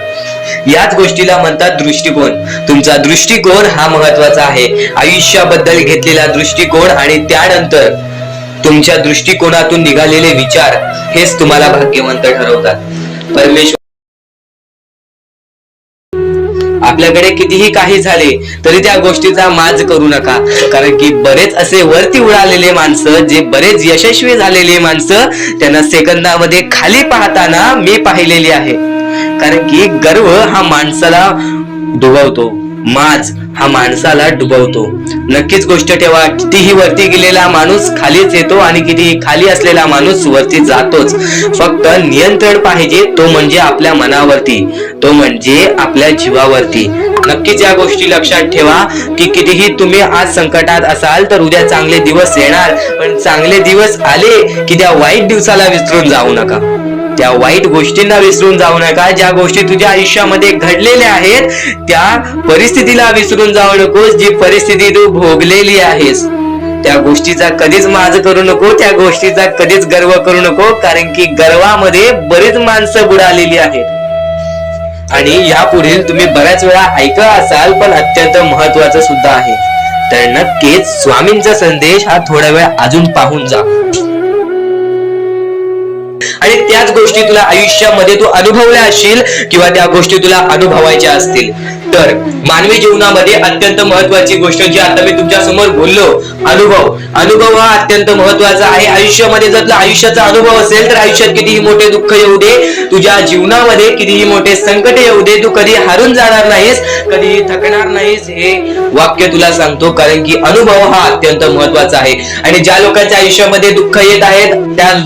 याच गोष्टीला म्हणतात दृष्टिकोन. तुमचा दृष्टिकोन हा महत्वाचा आहे. आयुष्याबद्दल घेतलेला दृष्टिकोन आणि त्यानंतर तुमच्या दृष्टिकोनातून निघालेले विचार हेच तुम्हाला भाग्यवंत ठरवतात. परमेश्वर आपल्याकडे कितीही काही झाले तरी त्या गोष्टीचा माज करू नका, कारण की बरेच असे वरती उडालेले माणसं, जे बरेच यशस्वी झालेले माणसं, त्यांना सेकंदामध्ये खाली पाहताना मी पाहिलेली आहे. कारण की गर्व हा माणसाला डुबवतो, माज हा माणसाला डुबवतो. नक्कीच गोष्ट ठेवा, कितीही वरती गेलेला माणूस खालीच येतो आणि कितीही खाली असलेला माणूस वरती जातोच. फक्त नियंत्रण पाहिजे, तो म्हणजे आपल्या मनावरती, तो म्हणजे आपल्या जीवावरती. नक्कीच या गोष्टी लक्षात ठेवा की कितीही तुम्ही आज संकटात असाल तर उद्या चांगले दिवस येणार, पण चांगले दिवस आले की त्या वाईट दिवसाला विसरून जाऊ नका, त्या वाईट गोष्टींना विसरून जाऊ नका. ज्या गोष्टी तुझ्या आयुष्यामध्ये घडलेल्या आहेत त्या परिस्थितीला विसरून जाऊ नकोस. जी परिस्थिती तू भोगलेली आहेस त्या गोष्टीचा कधीच माज करू नको, त्या गोष्टीचा कधीच गर्व करू नको, कारण की गर्वामध्ये बरीच माणसं बुडालेली आहेत. आणि यापुढील तुम्ही बऱ्याच वेळा ऐकलं असाल, पण अत्यंत महत्वाचं सुद्धा आहे. तर नक्कीच स्वामींचा संदेश हा थोडा वेळ अजून पाहून जा आणि त्याच गोष्टी तुला आयुष्यामध्ये तू अनुभवल्या असशील किंवा त्या गोष्टी तुला अनुभवायच्या असतील. तर मानवी जीवनामध्ये अत्यंत महत्वाची गोष्ट जी आता मी तुमच्या समोर बोललो, अनुभव हा अत्यंत महत्वाचा आहे. आयुष्यामध्ये जर तुला आयुष्याचा अनुभव असेल तर आयुष्यात कितीही मोठे दुःख येऊ दे, तुझ्या जीवनामध्ये कितीही मोठे संकट येऊ दे, तू कधी हारून जाणार नाहीस, कधीही थकणार नाहीस, हे वाक्य तुला सांगतो. कारण की अनुभव हा अत्यंत महत्वाचा आहे. आणि ज्या लोकांच्या आयुष्यामध्ये दुःख येत आहेत,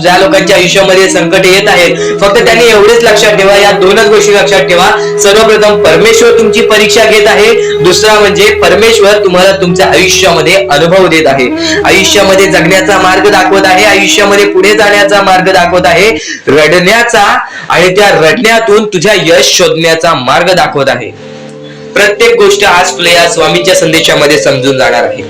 ज्या लोकांच्या आयुष्यामध्ये संकट येत आहेत, फक्त त्यांनी एवढेच लक्षात ठेवा, या दोनच गोष्टी लक्षात ठेवा. सर्वप्रथम परमेश्वर तुमची परीक्षा घेत आहे, दुसरा म्हणजे परमेश्वर तुम्हाला तुमच्या आयुष्यामध्ये अनुभव देत आहे, आयुष्यामध्ये जगण्याचा मार्ग दाखवत आहे, आयुष्यामध्ये पुढे जाण्याचा मार्ग दाखवत आहे, रडण्याचा आणि त्या रडण्यातून तुझ्या यश शोधण्याचा मार्ग दाखवत आहे. प्रत्येक गोष्ट आज तुला या स्वामींच्या संदेशामध्ये समजून जाणार आहे.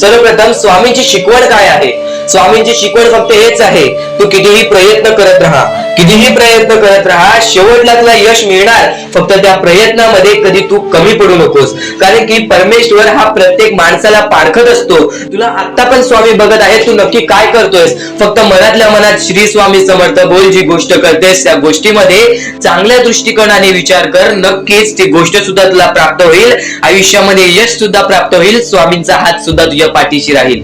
सर्वप्रथम स्वामींची शिकवण काय आहे? स्वामींची शिकवण फक्त हेच आहे, तू कितीही प्रयत्न करत राहा, शेवटला तुला यश मिळणार. फक्त त्या प्रयत्नामध्ये कधी तू कमी पडू नकोस, कारण की परमेश्वर हा प्रत्येक माणसाला पारखत असतो. तुला आता पण स्वामी बघत आहे, तू नक्की काय करतोयस. फक्त मनातल्या मनात श्री स्वामी समर्थ बोल, जी गोष्ट करतेस त्या गोष्टीमध्ये चांगल्या दृष्टिकोनाने विचार कर, नक्कीच ती गोष्ट सुद्धा तुला प्राप्त होईल, आयुष्यामध्ये यश सुद्धा प्राप्त होईल, स्वामींचा हात सुद्धा तुझ्या पाठीशी राहील.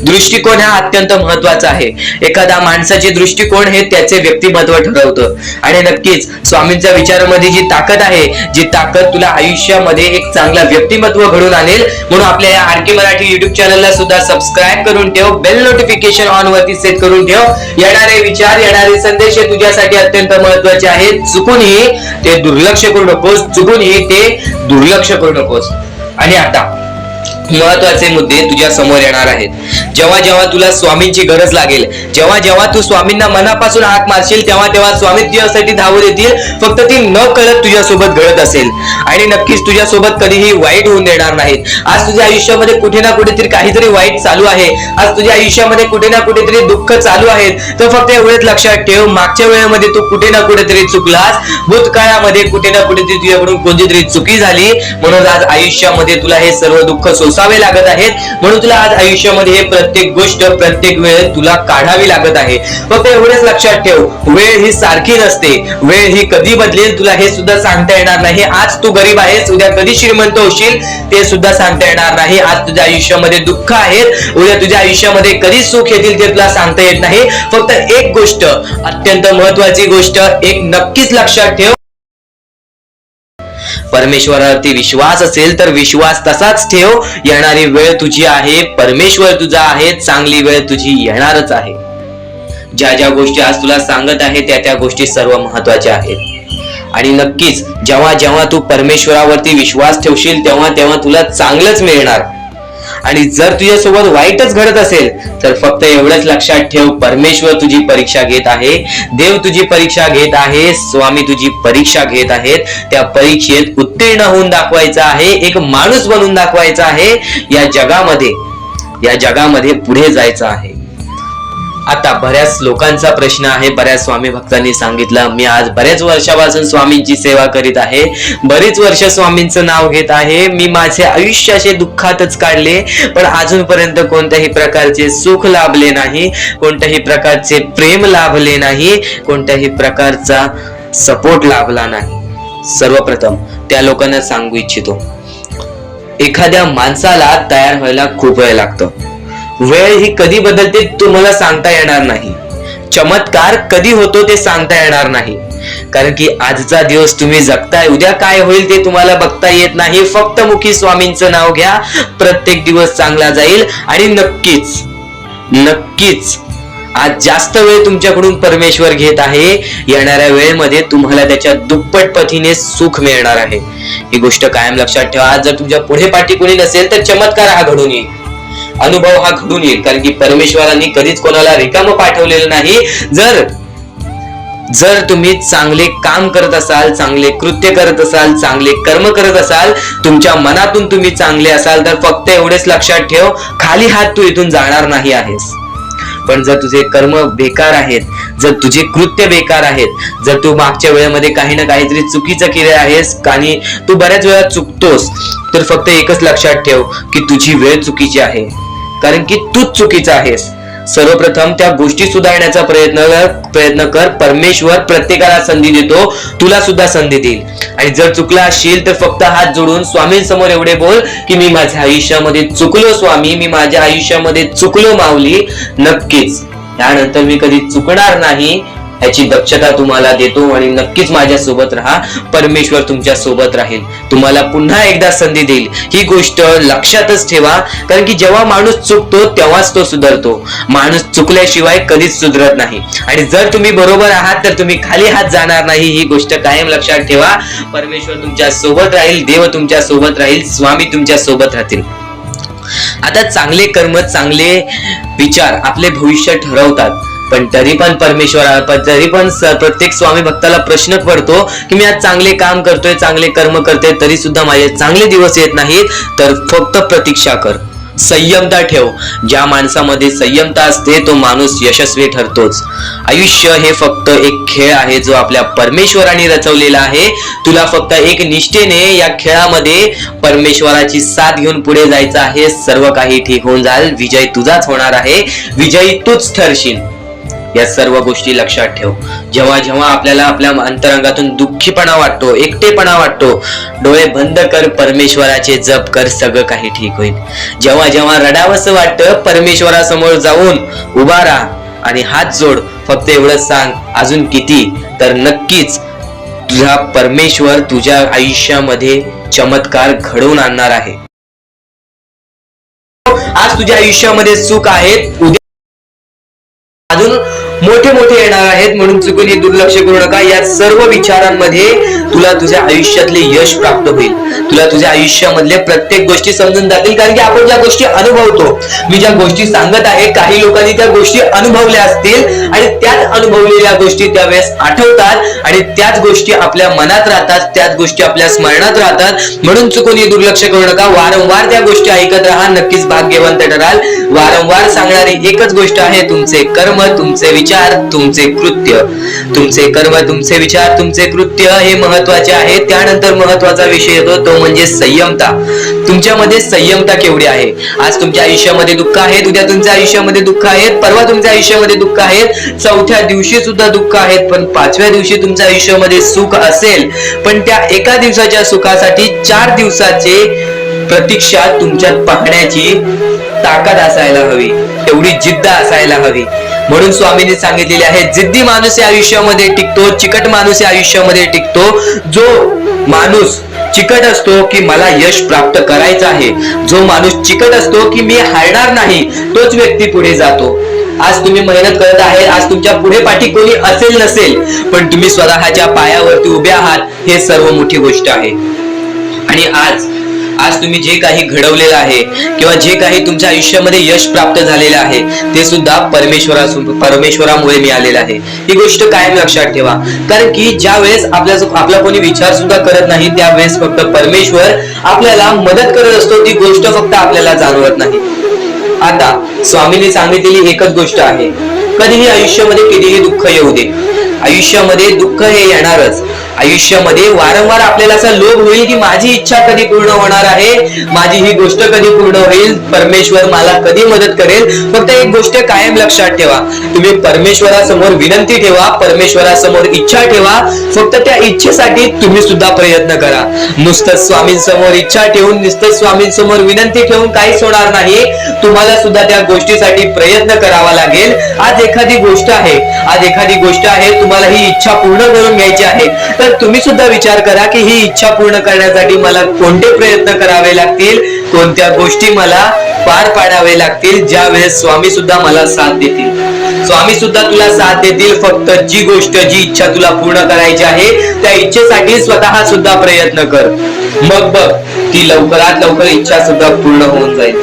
दृष्टिकोन हा अत्यंत महत्वाचा आहे. एखाद्या माणसाचे दृष्टिकोन हे त्याचे व्यक्तिमत्व ठरवतं. आणि नक्कीच स्वामींच्या विचारामध्ये जी ताकद आहे, जी ताकद तुला आयुष्यामध्ये एक चांगला व्यक्तिमत्व घडून आणेल. म्हणून आपल्या या आरके मराठी युट्यूब चॅनलला सुद्धा सबस्क्राईब करून ठेव, बेल नोटिफिकेशन ऑन वरती सेट करून ठेव. येणारे विचार, येणारे संदेश हे तुझ्यासाठी अत्यंत महत्वाचे आहेत. चुकूनही ते दुर्लक्ष करू नकोस. आणि आता महत्वाचे मुद्दे तुझ्या समोर येणार आहेत. जेव्हा जेव्हा तुला स्वामींची गरज लागेल, जेव्हा जेव्हा तू स्वामींना मनापासून हाक मारशील, तेव्हा तेव्हा स्वामी तुझ्यासाठी धावत येतील. फक्त ती न कळत तुझ्यासोबत घडत असेल आणि नक्कीच तुझ्यासोबत कधीही वाईट होऊन देणार नाहीत. आज तुझ्या आयुष्यामध्ये कुठे ना कुठेतरी काहीतरी वाईट चालू आहे, आज तुझ्या आयुष्यामध्ये कुठे ना कुठेतरी दुःख चालू आहेत, तर फक्त एवढेच लक्षात ठेव, मागच्या वेळेमध्ये तू कुठे ना कुठेतरी चुकलास, भूतकाळामध्ये कुठे ना कुठेतरी तुझ्याकडून कोणतीतरी चुकी झाली, म्हणून आज आयुष्यामध्ये तुला हे सर्व दुःख सोसावे लागत आहेत. म्हणून तुला आज आयुष्यामध्ये हे प्रत्येक गोष्ट, प्रत्येक वेळ तुला काढावी लागत आहे. फक्त एवढेच लक्षात ठेव, वेळ ही सारखी नसते, वेळ ही कधी बदलेल तुला हे सुद्धा सांगता येणार नाही. आज तू गरीब आहेस, उद्या कधी श्रीमंत होशील ते सुद्धा सांगता येणार नाही. आज तुझ्या आयुष्यामध्ये दुःख आहेत, उद्या तुझ्या आयुष्यामध्ये कधी सुख येतील ते तुला सांगता येत नाही. फक्त एक गोष्ट, अत्यंत महत्वाची गोष्ट एक नक्कीच लक्षात ठेव, परमेश्वरावरती विश्वास असेल तर विश्वास तसाच ठेव. येणारी वेळ तुझी आहे, परमेश्वर तुझा आहे, चांगली वेळ तुझी येणारच आहे. ज्या ज्या गोष्टी आज तुला सांगत आहे त्या गोष्टी सर्व महत्वाच्या आहेत. आणि नक्कीच जेव्हा जेव्हा तू परमेश्वरावरती विश्वास ठेवशील तेव्हा तेव्हा तुला चांगलंच मिळणार. आणि जर तुझ्यासोबत वाईटच घडत असेल तर फक्त एवढंच लक्षात ठेव, परमेश्वर तुझी परीक्षा घेत आहे, देव तुझी परीक्षा घेत आहे, स्वामी तुझी परीक्षा घेत आहेत. त्या परीक्षेत उत्तीर्ण होऊन दाखवायचं आहे, एक माणूस बनून दाखवायचा आहे, या जगामध्ये पुढे जायचं आहे. आता बऱ्याच लोकांचा प्रश्न आहे, बऱ्याच स्वामी भक्तांनी सांगितलं, मी आज बऱ्याच वर्षापासून स्वामींची सेवा करीत आहे, बरीच वर्ष स्वामींचं नाव घेत आहे, मी माझे आयुष्य असे दुःखातच काढले, पण अजूनपर्यंत कोणत्याही प्रकारचे सुख लाभले नाही, कोणत्याही प्रकारचे प्रेम लाभले नाही, कोणत्याही प्रकारचा सपोर्ट लाभला नाही. सर्वप्रथम त्या लोकांना सांगू इच्छितो, एखाद्या माणसाला तयार व्हायला खूप वेळ लागतो. वेळ ही कधी बदलते तुम्हाला सांगता येणार नाही, चमत्कार कधी होतो ते सांगता येणार नाही, कारण की आजचा दिवस तुम्ही जगताय, उद्या काय होईल ते तुम्हाला बघता येत नाही. फक्त मुखी स्वामींचं नाव घ्या, प्रत्येक दिवस चांगला जाईल. आणि नक्कीच आज जास्त वेळ तुमच्याकडून परमेश्वर घेत आहे, येणाऱ्या वेळेमध्ये तुम्हाला त्याच्या दुप्पट पटीने सुख मिळणार आहे. ही गोष्ट कायम लक्षात ठेवा. आज जर तुमच्या पुढे पाठी कोणी नसेल तर चमत्कार हा घडून येईल, अनुभव हा घडून येईल, कारण की परमेश्वरांनी कधीच कोणाला रिकामं पाठवलेलं नाही. जर तुम्ही चांगले काम करत असाल, चांगले कृत्य करत असाल, चांगले कर्म करत असाल, तुमच्या मनातून तुम्ही चांगले असाल, तर फक्त एवढेच लक्षात ठेव, खाली हात तू इथून जाणार नाही आहेस. पण जर तुझे कर्म बेकार आहेत, जर तुझे कृत्य बेकार आहेत, जर तू मागच्या वेळेमध्ये काही ना काहीतरी चुकीचं केले आहेस आणि तू बऱ्याच वेळा चुकतोस, तर फक्त एकच लक्षात ठेव की तुझी वेळ चुकीची आहे, कारण की तूच चुकीचा आहेस. सर्वप्रथम त्या गोष्टी सुधारण्याचा प्रयत्न कर. परमेश्वर प्रत्येकाला संधी देतो, तुला सुद्धा संधी देईल. आणि जर चुकला असशील तर फक्त हात जोडून स्वामींसमोर एवढे बोल की मी माझ्या आयुष्यामध्ये चुकलो स्वामी, मी माझ्या आयुष्यामध्ये चुकलो माऊली. नक्कीच त्यानंतर मी कधी चुकणार नाही याची दक्षता तुम्हाला देतो, आणि नक्कीच माझ्या सोबत राहा. परमेश्वर तुमच्या सोबत राहील, तुम्हाला पुन्हा एकदा संधी देईल. ही गोष्ट लक्षातच ठेवा, कारण की जेव्हा माणूस चुकतो तेव्हाच तो सुधारतो, माणूस चुकल्याशिवाय कधीच सुधरत नाही. आणि जर तुम्ही बरोबर आहात तर तुम्ही खाली हात जाणार नाही, ही गोष्ट कायम लक्षात ठेवा. परमेश्वर तुमच्या सोबत राहील, देव तुमच्या सोबत राहील, स्वामी तुमच्या सोबत राहतील. आता चांगले कर्म, चांगले विचार आपले भविष्य ठरवतात, पण तरी पण प्रत्येक स्वामी भक्ताला प्रश्न पडतो की मी आज चांगले काम करतोय, चांगले कर्म करतोय, तरी सुद्धा माझे चांगले दिवस येत नाहीत. तर फक्त प्रतीक्षा कर, संयमता ठेव. ज्या माणसामध्ये संयमता असते तो माणूस यशस्वी ठरतोच. आयुष्य हे फक्त एक खेळ आहे जो आपल्या परमेश्वराने रचवलेला आहे. तुला फक्त एक निष्ठेने या खेळामध्ये परमेश्वराची साथ घेऊन पुढे जायचं आहे. सर्व काही ठीक होऊन जाईल, विजय तुझाच होणार आहे, विजयी तूच ठरशील. या सर्व गोष्टी लक्षात ठेव. जेव्हा जेव्हा आपल्याला आपल्या अंतरंगातून दुःखीपणा वाटतो, एकटेपणा वाटतो, डोळे बंद कर, परमेश्वराचे जप कर, सगळं काही ठीक होईल. जेव्हा जेव्हा रडावंसं वाटतं, परमेश्वरासमोर जाऊन उभा राहा आणि हात जोड. फक्त एवढंच सांग, अजून किती, तर नक्कीच तुझा परमेश्वर तुझ्या आयुष्यामध्ये चमत्कार घडवून आणणार आहे. आज तुझ्या आयुष्यामध्ये सुख आहेत, उद्या अजून मोठे मोठे येणार आहेत, म्हणून चुकून दुर्लक्ष करू नका. या सर्व विचारांमध्ये तुला तुझ्या आयुष्यातले यश प्राप्त होईल, तुला तुझ्या आयुष्यामधले प्रत्येक गोष्टी समजून जातील, कारण की आपण ज्या गोष्टी अनुभवतो, मी ज्या गोष्टी सांगत आहे, काही लोकांनी त्या गोष्टी अनुभवल्या असतील आणि त्याच अनुभवलेल्या गोष्टी त्यावेळेस आठवतात आणि त्याच गोष्टी आपल्या मनात राहतात, त्याच गोष्टी आपल्या स्मरणात राहतात. म्हणून चुकून दुर्लक्ष करू नका, वारंवार त्या गोष्टी ऐकत राहा, नक्कीच भाग्यवंत ठराल. वारंवार सांगणारी एकच गोष्ट आहे, तुमचे कर्म, तुमचे विचार, तुमचे कृत्य. तुमचे कर्म, तुमचे विचार, तुमचे कृत्य हे महत्वाचे आहे. त्यानंतर महत्वाचा विषय येतो तो म्हणजे संयमता. तुमच्यामध्ये संयमता केवढी आहे? आज तुमच्या आयुष्यामध्ये दुःख आहेत, उद्या तुमच्या आयुष्यामध्ये दुःख आहेत, परवा तुमच्या आयुष्यामध्ये दुःख आहेत, चौथ्या दिवशी सुद्धा दुःख आहेत, पण पाचव्या दिवशी तुमच्या आयुष्यामध्ये सुख असेल. पण त्या एका दिवसाच्या सुखासाठी 4 दिवसाचे प्रतीक्षा तुमच्यात पाहण्याची ताकद असायला हवी, तेवढी जिद्द असायला हवी. म्हणून स्वामींनी सांगितलेले आहे, जिद्दी माणूस या आयुष्यामध्ये टिकतो, चिकट माणूस या आयुष्यामध्ये टिकतो. जो माणूस चिकट असतो की मला यश प्राप्त करायचं आहे, जो माणूस चिकट असतो की मी हारणार नाही, तोच व्यक्ती पुढे जातो. आज तुम्ही मेहनत करत आहे, आज तुमच्या पुढे पाठी कोणी असेल नसेल, पण तुम्ही स्वतःच्या पायावरती उभे आहात, हे सर्व मोठी गोष्ट आहे. आणि आज आज तुम्ही जे काही घडवलेलं आहे किंवा जे काही तुमच्या आयुष्यामध्ये यश प्राप्त झालेलं आहे ते सुद्धा परमेश्वरामुळे मिळालेलं आहे. ही गोष्ट कायम लक्षात ठेवा. कारण की ज्या वेळेस आपला कोणी विचार सुद्धा करत नाही त्यावेळेस फक्त परमेश्वर आपल्याला मदत करत असतो. ती गोष्ट फक्त आपल्याला जाणवत नाही. आता स्वामींनी सांगितलेली एकच गोष्ट आहे, कधीही आयुष्यामध्ये कितीही दुःख येऊ दे, आयुष्यामध्ये दुःख हे येणारच. आयुष्यामध्ये वारंवार आपल्याला असा लोभ होईल की माझी इच्छा कधी पूर्ण होणार आहे, माझी ही गोष्ट कधी पूर्ण होईल, परमेश्वर मला कधी मदत करेल. फक्त एक गोष्ट कायम लक्षात ठेवा, तुम्ही परमेश्वरासमोर विनंती ठेवा, परमेश्वरासमोर इच्छा ठेवा. फक्त त्या इच्छेसाठी तुम्ही सुद्धा प्रयत्न करा. नुसतं स्वामींसमोर इच्छा ठेवून, नुसतं स्वामींसमोर विनंती ठेवून काहीच होणार नाही. तुम्हाला सुद्धा त्या गोष्टीसाठी प्रयत्न करावा लागेल. आज एखादी गोष्ट आहे, तुम्हाला ही इच्छा पूर्ण करून घ्यायची आहे, तर तुम्ही सुद्धा विचार करा की ही इच्छा पूर्ण करण्यासाठी मला कोणते प्रयत्न करावे लागतील, कोणत्या गोष्टी मला पार पाडावे लागतील. ज्या वेळेस स्वामी सुद्धा मला साथ देतील, स्वामी सुद्धा तुला साथ देतील. फक्त जी इच्छा तुला पूर्ण करायची आहे त्या इच्छेसाठी स्वतः सुद्धा प्रयत्न कर. मग बघ ती लवकरात लवकर इच्छा सुद्धा पूर्ण होऊन जाईल.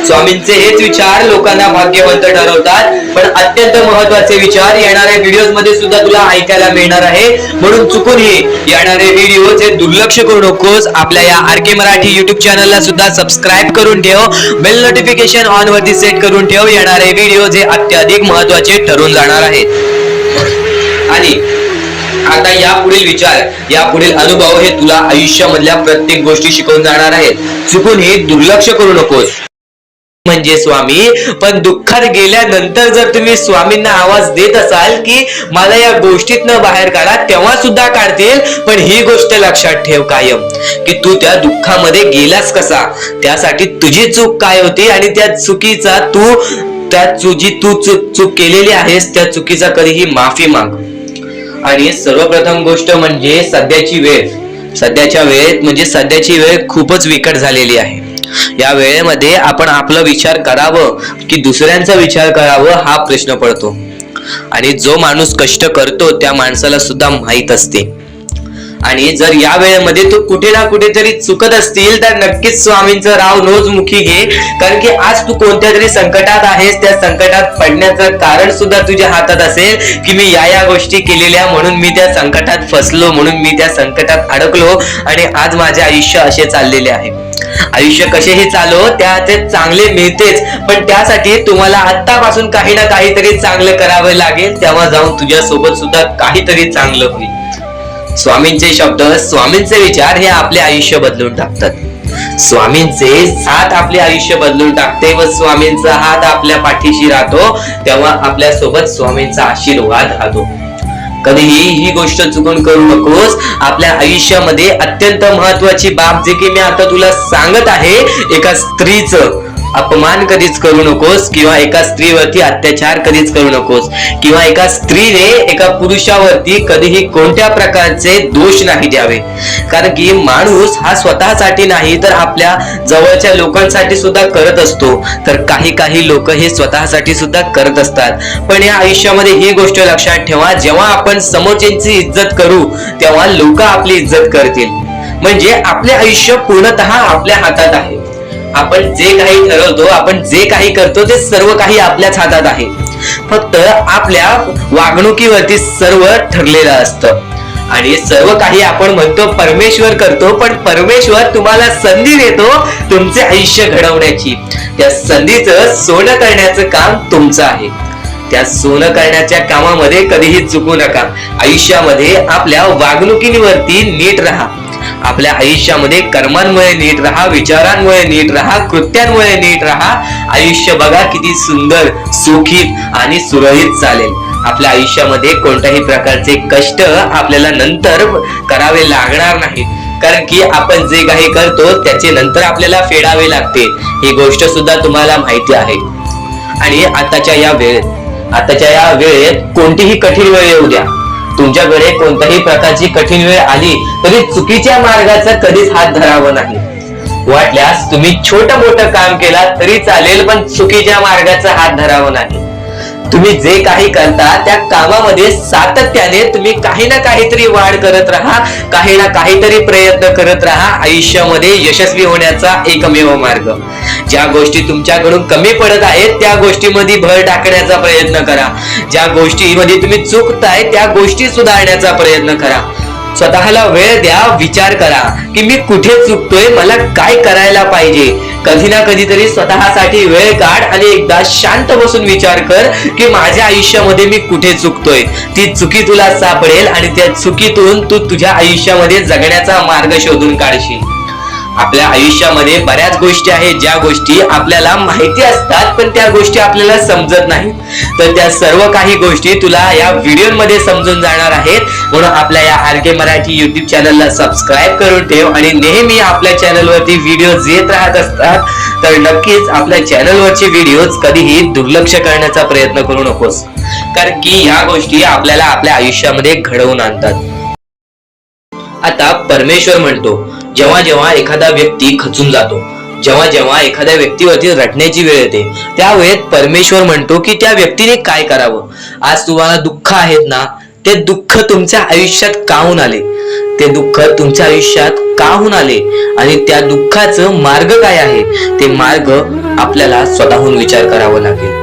स्वामींचे हेच विचार लोकांना भाग्यवंत ठरवतात. पण अत्यंत महत्वाचे विचार येणाऱ्या व्हिडिओज मध्ये सुद्धा तुला ऐकायला मिळणार आहे. म्हणून चुकूनही येणारे व्हिडिओ हे दुर्लक्ष करू नकोस. आपल्या या RK मराठी युट्यूब चॅनलला सुद्धा सबस्क्राईब करून ठेव, बेल नोटिफिकेशन ऑन वरती सेट करून ठेव. येणारे व्हिडिओ हे अत्याधिक महत्वाचे ठरून जाणार आहेत. आणि आता यापुढील विचार, यापुढील अनुभव हे तुला आयुष्यामधल्या प्रत्येक गोष्टी शिकवून जाणार आहेत. चुकूनही दुर्लक्ष करू नकोस. म्हणजे स्वामी, पण दुःखात गेल्यानंतर जर तुम्ही स्वामींना आवाज देत असाल की मला या गोष्टीतनं बाहेर काढा, तेव्हा सुद्धा काढतील. पण ही गोष्ट लक्षात ठेव कायम की तू त्या दुःखामध्ये गेलास कसा, त्यासाठी तुझी चूक काय होती आणि त्या चुकीचा चूक केलेली आहेस त्या चुकीचा कधीही माफी माग. आणि सर्वप्रथम गोष्ट म्हणजे सध्याची वेळ खूपच विकट झालेली आहे. या वेळेमध्ये आपण आपला विचार करावं की दुसऱ्यांचा विचार करावं हा प्रश्न पडतो. आणि जो माणूस कष्ट करतो त्या माणसाला सुद्धा माहित असते. आणि जर या वेळेमध्ये तू कुठे ना कुठेतरी चुकत असतील तर नक्कीच स्वामींचं राव रोजमुखी घे. कारण की आज तू कोणत्या तरी संकटात आहेस, त्या संकटात पडण्याचं कारण सुद्धा तुझ्या हातात असेल की मी या गोष्टी केलेल्या म्हणून मी त्या संकटात फसलो, म्हणून मी त्या संकटात अडकलो आणि आज माझे आयुष्य असे चाललेले आहे. आयुष्य कसेही चालो त्याचे चांगले मिळतेच, पण त्यासाठी तुम्हाला आत्तापासून काही ना काहीतरी चांगलं करावं लागेल. तेव्हा जाऊन तुझ्या सोबत सुद्धा काहीतरी चांगलं होईल. स्वामींचे शब्द, स्वामींचे विचार हे आपले आयुष्य बदलून टाकतात. स्वामींचे साथ आपले आयुष्य बदलून टाकते व स्वामींचा हात आपल्या पाठीशी राहतो. तेव्हा आपल्या सोबत स्वामींचा आशीर्वाद राहतो. कधीही ही गोष्ट चुकून करू नकोस. आपल्या आयुष्यामध्ये अत्यंत महत्वाची बाब जे की मी आता तुला सांगत आहे, एका स्त्रीचं अपमान कधीच करू नकोस किंवा एका स्त्रीवरती अत्याचार कधीच करू नकोस किंवा एका स्त्रीने एका पुरुषावरती कधीही कोणत्या प्रकारचे दोष नाही द्यावे. कारण की माणूस हा स्वतःसाठी नाही तर आपल्या जवळच्या लोकांसाठी सुद्धा करत असतो. तर काही लोक हे स्वतःसाठी सुद्धा करत असतात. पण या आयुष्यामध्ये ही गोष्ट लक्षात ठेवा, जेव्हा आपण समोरच्यांची इज्जत करू तेव्हा लोक आपली इज्जत करतील. म्हणजे आपले आयुष्य पूर्णतः आपल्या हातात आहे. आपण जे काही ठरवतो, आपण जे काही करतो ते सर्व काही आपल्याच हातात आहे. फक्त आपल्या वागणुकीवरती सर्व ठरलेलं असतं. आणि सर्व काही आपण म्हणतो परमेश्वर करतो, पण परमेश्वर तुम्हाला संधी देतो तुमचे आयुष्य घडवण्याची. त्या संधीचं सोनं करण्याचं काम तुमचं आहे. त्या सोनं करण्याच्या कामामध्ये कधीही चुकू नका. आयुष्यामध्ये आपल्या वागणुकीवरती नीट राहा. आपल्या आयुष्यामध्ये कर्मांमुळे नीट राहा, विचारांमुळे नीट राहा, कृत्यांमुळे नीट राहा. आयुष्य बघा किती सुंदर, सुखीत आणि सुरळीत चालेल. आपल्या आयुष्यामध्ये कोणत्याही प्रकारचे कष्ट आपल्याला नंतर करावे लागणार नाहीत. कारण की आपण जे काही करतो त्याचे नंतर आपल्याला फेडावे लागते. ही गोष्ट सुद्धा तुम्हाला माहिती आहे. आणि आताच्या या वेळेत कोणतीही कठीण वेळ येऊ द्या, तुमच्याकडे कोणत्याही प्रकारची कठीण वेळ आली तरी चुकीच्या मार्गाचा कधीच हात धरावा नाही. वाटल्यास तुम्ही छोटं मोठं काम केला तरी चालेल, पण चुकीच्या मार्गाचा हात धरावा नाही. तुम्ही जे काही करता त्या कामामध्ये सातत्याने तुम्ही काही ना काहीतरी वाढ करत राहा, काही ना काहीतरी प्रयत्न करत राहा. आयुष्यामध्ये यशस्वी होण्याचा एकमेव मार्ग. ज्या गोष्टी तुमच्याकडून कमी पडत आहेत त्या गोष्टीमध्ये भर टाकण्याचा प्रयत्न करा. ज्या गोष्टीमध्ये तुम्ही चुकताय त्या गोष्टी सुधारण्याचा प्रयत्न करा. स्वतःला वेळ द्या, विचार करा की मी कुठे चुकतोय, मला काय करायला पाहिजे. कधी ना कधीतरी स्वतःसाठी वेळ काढ आणि एकदा शांत बसून विचार कर की माझ्या आयुष्यामध्ये मी कुठे चुकतोय. ती चुकी तुला सापडेल आणि त्या चुकीतून तू तुझ्या आयुष्यामध्ये जगण्याचा मार्ग शोधून काढशील. आपल्या आयुष्यामध्ये बऱ्याच गोष्टी आहेत ज्या गोष्टी आपल्याला माहिती असतात पण त्या गोष्टी आपल्याला समजत नाहीत. तर त्या सर्व काही गोष्टी तुला या व्हिडिओमध्ये समजून जाणार आहेत. म्हणून आपल्या या RK मराठी YouTube चॅनलला सबस्क्राईब करून ठेव आणि नेहमी आपल्या चॅनलवरती व्हिडिओज येत राहत असतात. तर नक्कीच आपल्या चॅनलवरचे व्हिडिओज कधीही दुर्लक्ष करण्याचा प्रयत्न करू नकोस, कारण की ह्या गोष्टी आपल्याला आपल्या आयुष्यामध्ये घडवून आणतात. आता परमेश्वर म्हणतो, जेव्हा जेव्हा एखादा व्यक्ती खचून जातो, जेव्हा जेव्हा एखाद्या व्यक्तीवरती रटण्याची वेळ येते, त्यावेळेत परमेश्वर म्हणतो की त्या व्यक्तीने काय करावं. आज तुम्हाला दुःख आहेत ना, ते दुःख तुमच्या आयुष्यात का होऊन आले, ते दुःख तुमच्या आयुष्यात का होऊन आले आणि त्या दुःखाचं मार्ग काय आहे, ते मार्ग आपल्याला स्वतःहून विचार करावा लागेल.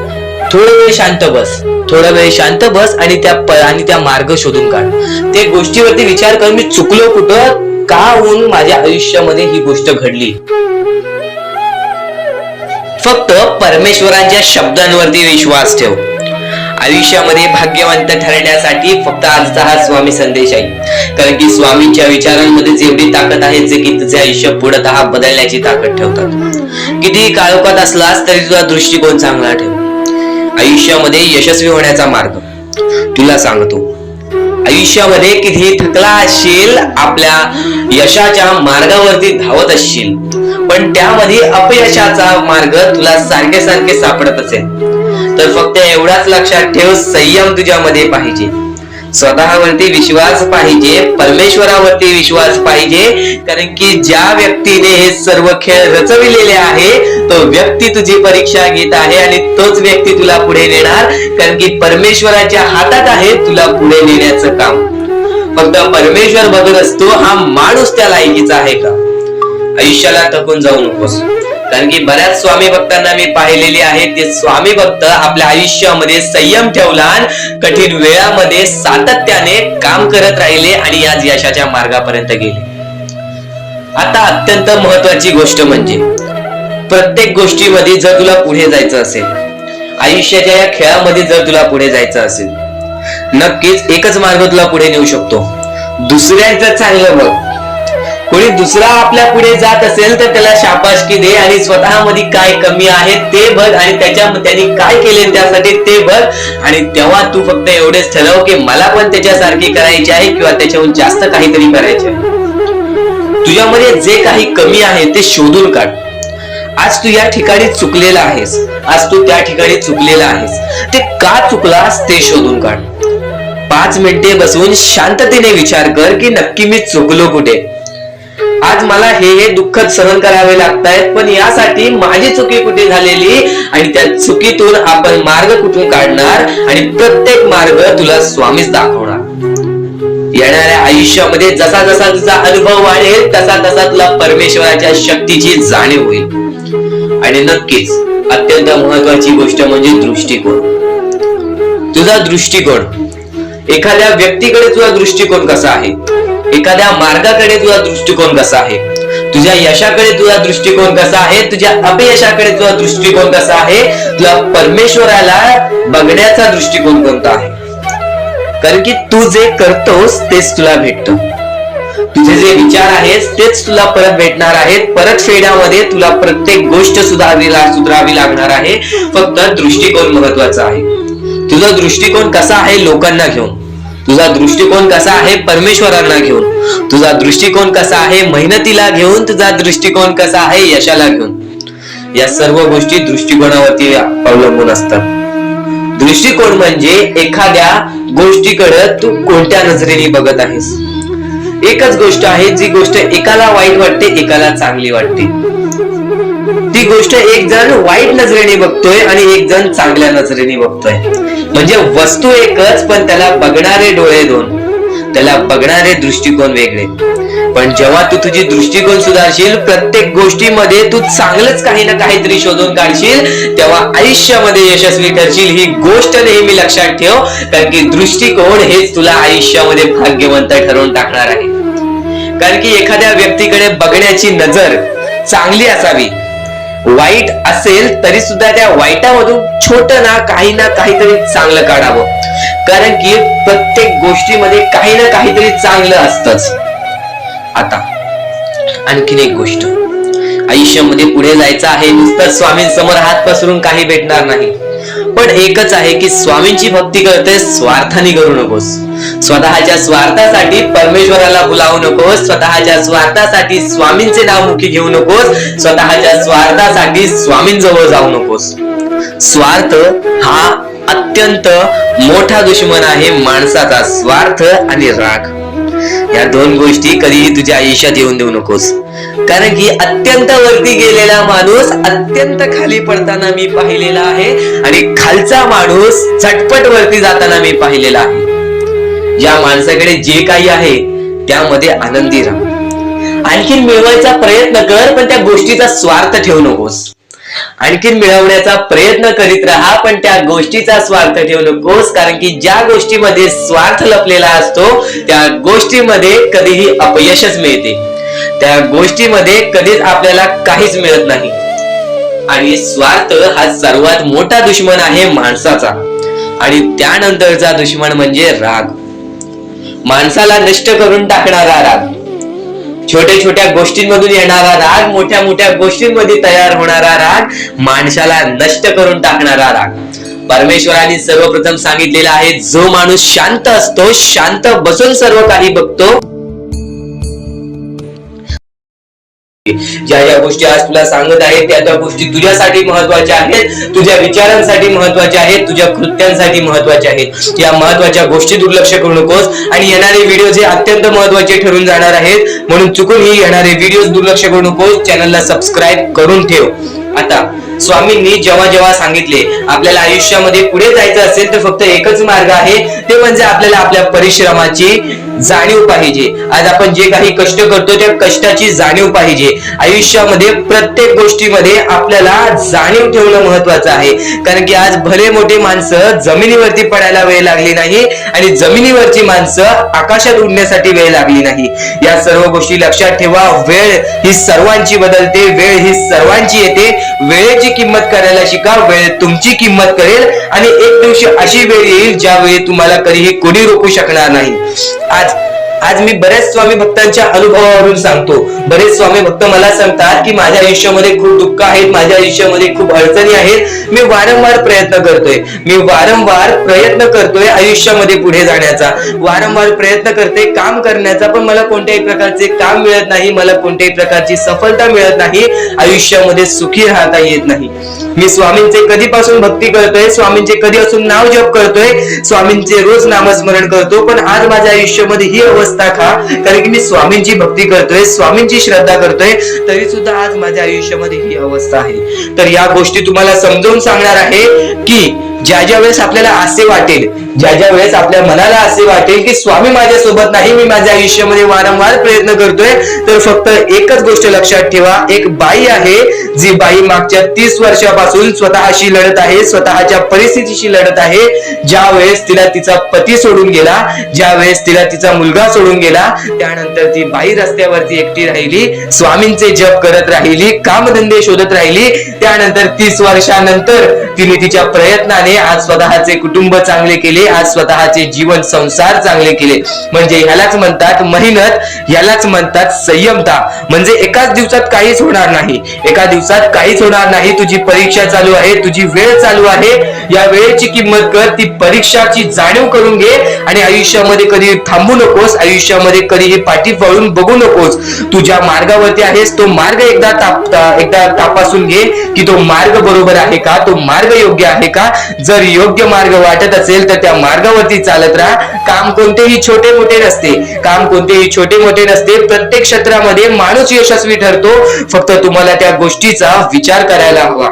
थोडा वेळ शांत बस, थोडा वेळ शांत बस आणि त्या मार्ग शोधून काढ. ते गोष्टीवरती विचार कर, मी चुकलो कुठं, का होऊन माझ्या आयुष्यामध्ये ही गोष्ट घडली. फक्त परमेश्वरांच्या शब्दांवरती विश्वास ठेव. आयुष्यामध्ये भाग्यवंत ठरण्यासाठी फक्त आजचा हा स्वामी संदेश आहे, कारण की स्वामींच्या विचारांमध्ये जेवढी ताकद आहे जे की तुझे आयुष्य पूर्णतः बदलण्याची ताकद ठेवतात. किती काळोखात असलास तरी तुझा दृष्टिकोन चांगला ठेव. आयुष्यामध्ये यशस्वी होण्याचा मार्ग तुला सांगतो. आयुष्यामध्ये किती थकला असशील, आपल्या यशाच्या मार्गावरती धावत असशील, पण त्यामध्ये अपयशाचा मार्ग तुला सारखे सारखे सापडत असेल, तर फक्त एवढाच लक्षात ठेव, संयम तुझ्यामध्ये पाहिजे, स्वतःवरती विश्वास पाहिजे, परमेश्वरावरती विश्वास पाहिजे. कारण की ज्या व्यक्तीने हे सर्व खेळ रचविलेले आहे तो व्यक्ती तुझी परीक्षा घेत आहे आणि तोच व्यक्ती तुला पुढे नेणार, कारण की परमेश्वराच्या हातात आहे तुला पुढे नेण्याचं काम. फक्त परमेश्वर बघत असतो हा माणूस त्या लायकीचा आहे का. आयुष्याला थकून जाऊ नकोस, कारण की बऱ्याच स्वामी भक्तांना मी पाहिलेले आहे, ते स्वामी भक्त आपल्या आयुष्यामध्ये संयम ठेवला, कठीण वेळामध्ये सातत्याने काम करत राहिले आणि आज यशाच्या मार्गापर्यंत गेले. आता अत्यंत महत्वाची गोष्ट म्हणजे प्रत्येक गोष्टीमध्ये जर तुला पुढे जायचं असेल, आयुष्याच्या या खेळामध्ये जर तुला पुढे जायचं असेल, नक्कीच एकच मार्ग तुला पुढे नेऊ शकतो. दुसऱ्यांचं चांगलं बघ. कोणी दुसरा आपल्या पुढे जात असेल तर त्याला शाबासकी दे आणि स्वतःमध्ये काय कमी आहे ते बघ आणि त्यांनी काय केले त्यासाठी ते बघ, आणि तेव्हा तू फक्त एवढेच ठरव की मला पण त्याच्यासारखी करायची आहे किंवा त्याच्याहून जास्त काहीतरी करायचे आहे. तुझ्यामध्ये जे काही कमी आहे ते शोधून काढ. आज तू या ठिकाणी चुकलेला आहेस, आज तू त्या ठिकाणी चुकलेला आहेस, ते का चुकलास ते शोधून काढ. 5 मिनिटे बसून शांततेने विचार कर की नक्की मी चुकलो कुठे. आज मला हे दुःख सहन करावे लागतायत, पण यासाठी माझी चुकी कुठे झालेली आणि त्या चुकीतून आपण मार्ग कुठून काढणार आणि प्रत्येक मार्ग तुला स्वामीच दाखवणार. येणाऱ्या आयुष्यामध्ये जसा जसा तुझा अनुभव वाढेल तसा तसा तुला परमेश्वराच्या शक्तीची जाणीव होईल. आणि नक्कीच अत्यंत महत्वाची गोष्ट म्हणजे दृष्टिकोन. तुझा दृष्टिकोन, एखाद्या व्यक्तीकडे तुझा दृष्टिकोन कसा आहे, एखाद्या मार्गाकडे तुझा दृष्टिकोन कसा आहे, तुझ्या यशाकडे तुझा दृष्टिकोन कसा आहे, तुझ्या अपयशाकडे तुझा दृष्टिकोन कसा आहे, तुला परमेश्वराला बघण्याचा दृष्टिकोन कोणता आहे. कारण की तू जे करतोस तेच तुला भेटतं. तुझे जे विचार आहेत तेच तुला परत भेटणार आहेत. परत फेड्यामध्ये तुला प्रत्येक गोष्ट सुधारावी लागणार आहे. फक्त दृष्टिकोन महत्वाचा आहे. तुझा दृष्टिकोन कसा आहे लोकांना घेऊन, तुझा दृष्टिकोन कसा आहे परमेश्वरांना घेऊन, तुझा दृष्टिकोन कसा आहे मेहनतीला घेऊन, तुझा दृष्टिकोन कसा आहे यशाला घेऊन. या सर्व गोष्टी दृष्टिकोनावरती अवलंबून असतात. दृष्टिकोन म्हणजे एखाद्या गोष्टीकडे तू कोणत्या नजरेने बघत आहेस. एकच गोष्ट आहे जी गोष्ट एकाला वाईट वाटते एकाला चांगली वाटते. ती ती गोष्ट एक जण वाईट नजरेने बघतोय आणि एक जण चांगल्या नजरेने बघतोय. म्हणजे वस्तू एकच, पण त्याला बघणारे डोळे दोन, त्याला बघणारे दृष्टिकोन वेगळे. पण जेव्हा तू तुझी दृष्टिकोन सुधारशील, प्रत्येक गोष्टीमध्ये तू चांगलंच काही ना काहीतरी शोधून काढशील, तेव्हा आयुष्यामध्ये यशस्वी ठरशील. ही गोष्ट नेहमी लक्षात ठेव, कारण की दृष्टिकोन हेच तुला आयुष्यामध्ये भाग्यवंत ठरवून टाकणार आहे. कारण की एखाद्या व्यक्तीकडे बघण्याची नजर चांगली असावी, वाईट असेल तरी सुद्धा त्या वाईटामधून छोटं ना काहीतरी चांगलं काढावं. कारण की प्रत्येक गोष्टीमध्ये काही ना काहीतरी चांगलं असतंच. आता आणखीन एक गोष्ट, आयुष्यामध्ये पुढे जायचं आहे, नुसतं स्वामींसमोर हात पसरून काही भेटणार नाही. पण एकच आहे की स्वामींची भक्ती करते, स्वार्थाने करू नकोस. स्वतःच्या स्वार्थासाठी परमेश्वराला भुलावू नकोस, स्वतःच्या स्वार्थासाठी स्वामींचे नाव मुखी घेऊ नकोस, स्वतःच्या स्वार्थासाठी स्वामींजवळ जाऊ नकोस. स्वार्थ हा अत्यंत मोठा दुश्मन आहे माणसाचा. स्वार्थ आणि राग या दोन गोष्टी कधीही तुझ्या आयुष्यात येऊन देऊ नकोस. कारण की अत्यंत वरती गेलेला माणूस अत्यंत खाली पडताना मी पाहिलेला आहे, आणि खालचा माणूस झटपट वरती जाताना मी पाहिलेला आहे. ज्या माणसाकडे जे काही आहे त्यामध्ये आनंदी राहा. आणखीन मिळवायचा प्रयत्न कर, पण त्या गोष्टीचा स्वार्थ ठेवू नकोस. आणखीन मिळवण्याचा प्रयत्न करीत राहा, पण त्या गोष्टीचा स्वार्थ ठेवू नकोस. कारण की ज्या गोष्टीमध्ये स्वार्थ लपलेला असतो त्या गोष्टीमध्ये कधीही अपयशच मिळते, त्या गोष्टीमध्ये कधीच आपल्याला काहीच मिळत नाही. आणि स्वार्थ हा सर्वात मोठा दुश्मन आहे माणसाचा. आणि त्यानंतरचा दुश्मन म्हणजे राग, माणसाला नष्ट करून टाकणारा राग. छोट्या छोट्या गोष्टींमधून येणारा राग, मोठ्या मोठ्या गोष्टींमध्ये तयार होणारा राग, माणसाला नष्ट करून टाकणारा राग. परमेश्वराने सर्वप्रथम सांगितलेलं आहे, जो माणूस शांत असतो, शांत बसून सर्व काही बघतो, ज्या गोष्टी आज तुला सांगत आहे त्या गोष्टी तुझ्यासाठी महत्वाच्या आहेत, तुझ्या विचारांसाठी महत्वाच्या आहेत, तुझ्या कृत्यांसाठी महत्वाच्या आहेत. या महत्वाच्या गोष्टी दुर्लक्ष करू नकोस. आणि येणारे व्हिडिओ जे अत्यंत महत्वाचे ठरून जाणार आहेत, म्हणून चुकूनही येणारे व्हिडिओ दुर्लक्ष करू नकोस. चॅनलला सबस्क्राईब करून ठेव. आता स्वामींनी जेव्हा जेव्हा सांगितले आपल्याला आयुष्यामध्ये पुढे जायचं असेल तर फक्त एकच मार्ग आहे, ते म्हणजे आपल्याला आपल्या परिश्रमाची जाणीव पाहिजे. आज आपण जे काही कष्ट करतो त्या कष्टाची जाणीव पाहिजे. आयुष्यामध्ये प्रत्येक गोष्टीमध्ये आपल्याला जाणीव ठेवणं महत्वाचं आहे. कारण की आज भले मोठे माणसं जमिनीवरती पडायला वेळ लागली नाही, आणि जमिनीवरची माणसं आकाशात उडण्यासाठी वेळ लागली नाही. या सर्व गोष्टी लक्षात ठेवा. वेळ ही सर्वांची बदलते, वेळ ही सर्वांची येते. वेळेची किंमत करायला शिका, वेळ तुमची किंमत करेल. आणि एक दिवशी अशी वेळ येईल ज्यावेळी तुम्हाला कधीही कोणी रोखू शकणार नाही. आज मी बऱ्याच स्वामी भक्तांच्या अनुभवावरून सांगतो. बरेच स्वामी भक्त मला सांगतात की माझ्या आयुष्यामध्ये खूप दुःख आहेत, माझ्या आयुष्यामध्ये खूप अडचणी आहेत. मी वारंवार प्रयत्न करतोय आयुष्यामध्ये पुढे जाण्याचा, वारंवार प्रयत्न करते काम करण्याचा, पण मला कोणत्याही प्रकारचे काम मिळत नाही, मला कोणत्याही प्रकारची सफलता मिळत नाही, आयुष्यामध्ये सुखी राहता येत नाही. मी स्वामींचे कधीपासून भक्ती करतोय, स्वामींचे कधीपासून नाव जप करतोय, स्वामींचे रोज नामस्मरण करतो, पण आज माझ्या आयुष्यामध्ये ही अवस्था का? कारण की मी स्वामींची भक्ती करतोय, स्वामींची श्रद्धा करतोय, तरी सुद्धा आज माझ्या आयुष्यामध्ये ही अवस्था आहे. तर या गोष्टी तुम्हाला समजावून सांगणार आहे की ज्या वेळेस आपल्याला असे वाटेल, ज्या वेळेस आपल्या मनाला असे वाटेल की स्वामी माझ्या सोबत नाही, मी माझ्या आयुष्यामध्ये वारंवार प्रयत्न करतोय, तर फक्त एकच गोष्ट लक्षात ठेवा. एक बाई आहे, जी बाई मागच्या 30 वर्षापासून स्वतःशी लढत आहे, स्वतःच्या परिस्थितीशी लढत आहे. ज्या वेळेस तिला तिचा पती सोडून गेला, ज्या वेळेस तिला तिचा मुलगा सोडून गेला, त्यानंतर ती बाई रस्त्यावरती एकटी राहिली, स्वामींचे जप करत राहिली, कामधंदे शोधत राहिली. त्यानंतर 30 वर्षानंतर तिने तिच्या प्रयत्नाने आज स्वतःचे कुटुंब चांगले केले, आज स्वतःचे जीवन संसार चांगले केले. म्हणजे ह्यालाच म्हणतात मेहनत, ह्यालाच म्हणतात संयमता. म्हणजे एकाच दिवसात काहीच होणार नाही, एका दिवसात काहीच होणार नाही. तुझी परीक्षा चालू आहे, तुझी वेळ चालू आहे, या वेळेची किंमत कर, ती परीक्षाची जाणीव करून घे. आणि आयुष्यामध्ये कधी थांबू नकोस, आयुष्यामध्ये कधीही पाठी वळून बघू नकोस. तुझ्या मार्गावरती आहेस, तो मार्ग एकदा तपासून घे की तो मार्ग बरोबर आहे का, तो मार्ग योग्य आहे का. जर योग्य मार्ग वाटत असेल तर त्या स्वामींच्या मार्गावरती चालत राहा. काम कोणतेही छोटे मोठे नसते, काम कोणतेही छोटे मोठे नसते. प्रत्येक क्षेत्रामध्ये माणूस यशस्वी ठरतो, फक्त तुम्हाला त्या गोष्टीचा विचार करायला हवा.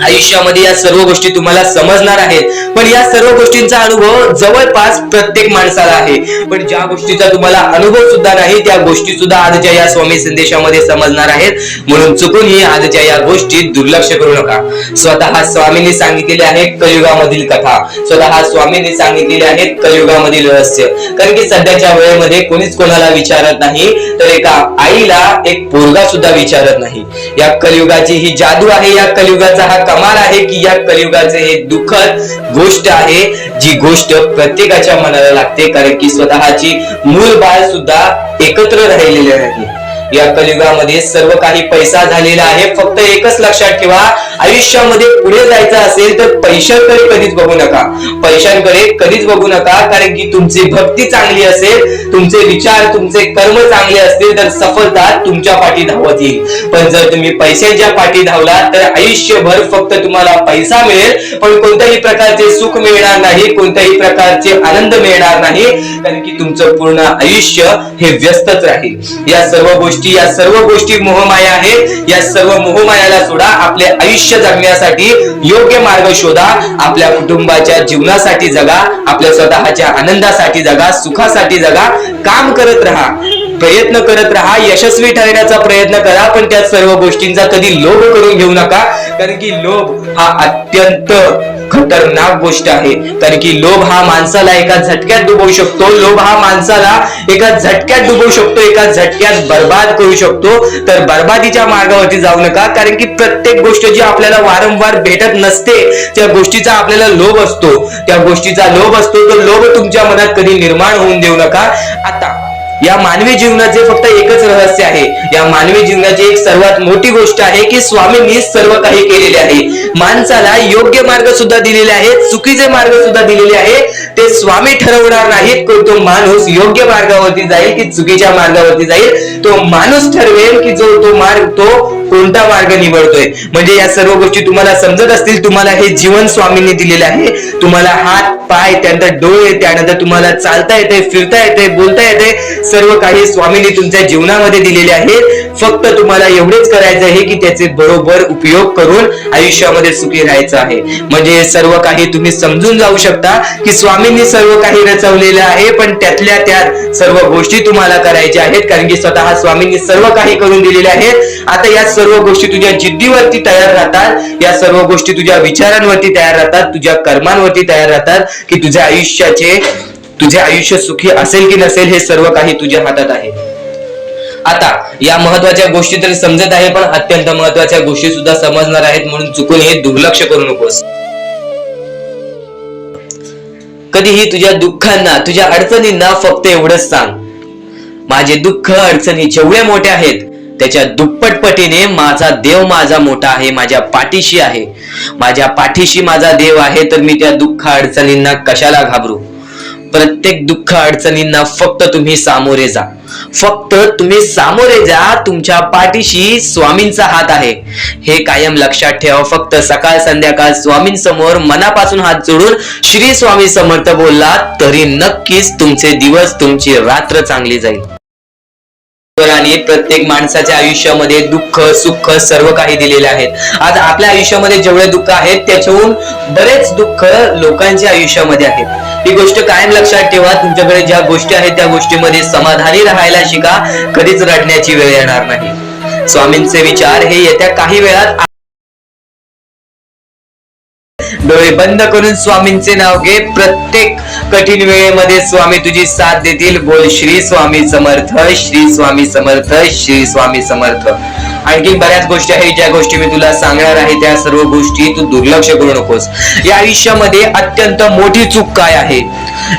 आयुष्यामध्ये या सर्व गोष्टी तुम्हाला समजणार आहेत, पण या सर्व गोष्टींचा अनुभव जवळपास प्रत्येक माणसाला आहे. पण ज्या गोष्टीचा तुम्हाला अनुभव सुद्धा नाही, त्या गोष्टी सुद्धा आजच्या या स्वामी संदेशामध्ये समजणार आहेत. म्हणून चुकूनही आजच्या या गोष्टीत दुर्लक्ष करू नका. स्वतः स्वामींनी सांगितलेले आहे कलियुगामधील कथा, स्वतः स्वामींनी सांगितलेले आहेत कलियुगामधील रहस्य. कारण की सध्याच्या वेळेमध्ये कोणीच कोणाला विचारत नाही, तर एका आईला एक पोरगा सुद्धा विचारत नाही. या कलियुगाची ही जादू आहे, या कलियुगाचा हा कमाल आहे की या कलियुगाचे हे दुःखद गोष्ट आहे, जी गोष्ट प्रत्येकाच्या मनाला लागते. कारण की स्वतःची मूल बाळ सुद्धा एकत्र राहिलेले नाही. या कलियुगामध्ये सर्व काही पैसा झालेला आहे. फक्त एकच लक्षात ठेवा, आयुष्यामध्ये पुढे जायचं असेल तर पैशांकडे कधीच बघू नका, पैशांकडे कधीच बघू नका. कारण की तुमची भक्ती चांगली असेल, तुमचे विचार, तुमचे कर्म चांगले असतील तर सफलता तुमच्या पाठी धावत येईल. पण जर तुम्ही पैशांच्या पाठी धावलात तर आयुष्यभर फक्त तुम्हाला पैसा मिळेल, पण कोणत्याही प्रकारचे सुख मिळणार नाही, कोणत्याही प्रकारचे आनंद मिळणार नाही. कारण की तुमचं पूर्ण आयुष्य हे व्यस्तच राहील. या सर्व गोष्टी, या सर्व गोष्टी मोहमाया आहेत. या सर्व मोहमायाला सोडा. आपले आयुष्य जगण्यासाठी योग्य मार्ग शोधा. आपल्या कुटुंबाच्या जीवनासाठी जगा, आपल्या स्वतःच्या आनंदासाठी जगा, सुखासाठी जगा. काम करत राहा, प्रयत्न करत राहा, यशस्वी ठरण्याचा प्रयत्न करा. पण त्या सर्व गोष्टींचा कधी लोभ करून घेऊ नका. कारण की लोभ हा अत्यंत खतरनाक गोष्ट आहे. कारण की लोभ हा माणसाला एका झटक्यात डुबवू शकतो, लोभ हा माणसाला एका झटक्यात डुबवू शकतो, एका झटक्यात बर्बाद करू शकतो. तर बर्बादीच्या मार्गावरती जाऊ नका. कारण की प्रत्येक गोष्ट जी आपल्याला वारंवार भेटत नसते, त्या गोष्टीचा आपल्याला लोभ असतो, त्या गोष्टीचा लोभ असतो. तो लोभ तुमच्या मनात कधी निर्माण होऊन देऊ नका. आता या मानवी जीवनाचे फक्त एकच रहस्य आहे. या मानवी जीवनाची एक सर्वात मोठी गोष्ट आहे की स्वामींनी सर्व काही केलेले आहे. माणसाला योग्य मार्ग सुद्धा दिलेले आहेत, चुकीचे मार्ग सुद्धा दिलेले आहेत. ते स्वामी ठरवणार नाहीत की तो माणूस योग्य मार्गावरती जाईल की चुकीच्या मार्गावरती जाईल. तो माणूस ठरवेल की तो मार्ग, तो कोणता मार्ग निवडतोय. म्हणजे या सर्व गोष्टी तुम्हाला समजत असतील. तुम्हाला हे जीवन स्वामींनी दिलेले आहे. तुम्हाला हात, पाय, त्यानंतर डोळे, त्यानंतर तुम्हाला चालता येते, फिरता येते, बोलता येते. सर्व काही स्वामींनी तुमच्या जीवनामध्ये दिलेले आहेत. फक्त तुम्हाला एवढेच करायचं आहे की त्याचे बरोबर उपयोग करून आयुष्यामध्ये सुखी राहायचं आहे. म्हणजे सर्व काही तुम्ही समजून जाऊ शकता की स्वामींनी सर्व काही रचवलेलं आहे, पण त्यातल्या त्यात सर्व गोष्टी तुम्हाला करायच्या आहेत. कारण की स्वतः स्वामींनी सर्व काही करून दिलेले आहेत. आता या सर्व गोष्टी तुझ्या जिद्दीवरती तयार राहतात, या सर्व गोष्टी तुझ्या विचारांवरती तयार राहतात, तुझ्या कर्मांवरती तयार राहतात की तुझे आयुष्य सुखी असेल की नसेल हे सर्व काही तुझ्या हातात आहे. आता या महत्वाच्या गोष्टी तरी समजत आहे, पण अत्यंत महत्वाच्या गोष्टी सुद्धा समजणार आहेत. म्हणून चुकून हे दुर्लक्ष करू नकोस. कधीही तुझ्या दुःखांना, तुझ्या अडचणींना फक्त एवढंच सांग, माझे दुःख अडचणी जेवढे मोठे आहेत त्याच्या दुप्पट पटीने माझा देव माझा मोठा आहे, माझ्या पाठीशी आहे. माझ्या पाठीशी माझा देव आहे, तर मी त्या दुःख अडचणींना कशाला घाबरू. प्रत्येक दुःख अडचणींना फक्त तुम्ही सामोरे जा, फक्त तुम्ही सामोरे जा. तुमच्या पाठीशी स्वामींचा हात आहे, हे कायम लक्षात ठेवा. फक्त सकाळ संध्याकाळ स्वामींसमोर मनापासून हात जोडून श्री स्वामी समर्थ बोलला तरी नक्कीच तुमचे दिवस, तुमची रात्र चांगली जाईल. आणि प्रत्येक माणसाच्या आयुष्यामध्ये दुःख, सुख सर्व काही दिलेले आहेत. आज आपल्या आयुष्यामध्ये जेवढे दुःख आहेत त्याच्याहून बरेच दुःख लोकांच्या आयुष्यामध्ये आहेत. ही गोष्ट कायम लक्षात ठेवा. तुमच्याकडे ज्या गोष्टी आहेत त्या गोष्टीमध्ये समाधानी राहायला शिका. कधीच रडण्याची वेळ येणार नाही. स्वामींचे विचार हे येत्या काही वेळात. डोळे बंद करून स्वामींचे नाव घे. प्रत्येक कठीण वेळेमध्ये स्वामी तुझी साथ देतील. बोल श्री स्वामी समर्थ, श्री स्वामी समर्थ, श्री स्वामी समर्थ. आणखी बऱ्याच गोष्टी आहेत ज्या गोष्टी मी तुला सांगणार आहे. त्या सर्व गोष्टी तू दुर्लक्ष करू नकोस. या आयुष्यामध्ये अत्यंत मोठी चूक काय आहे?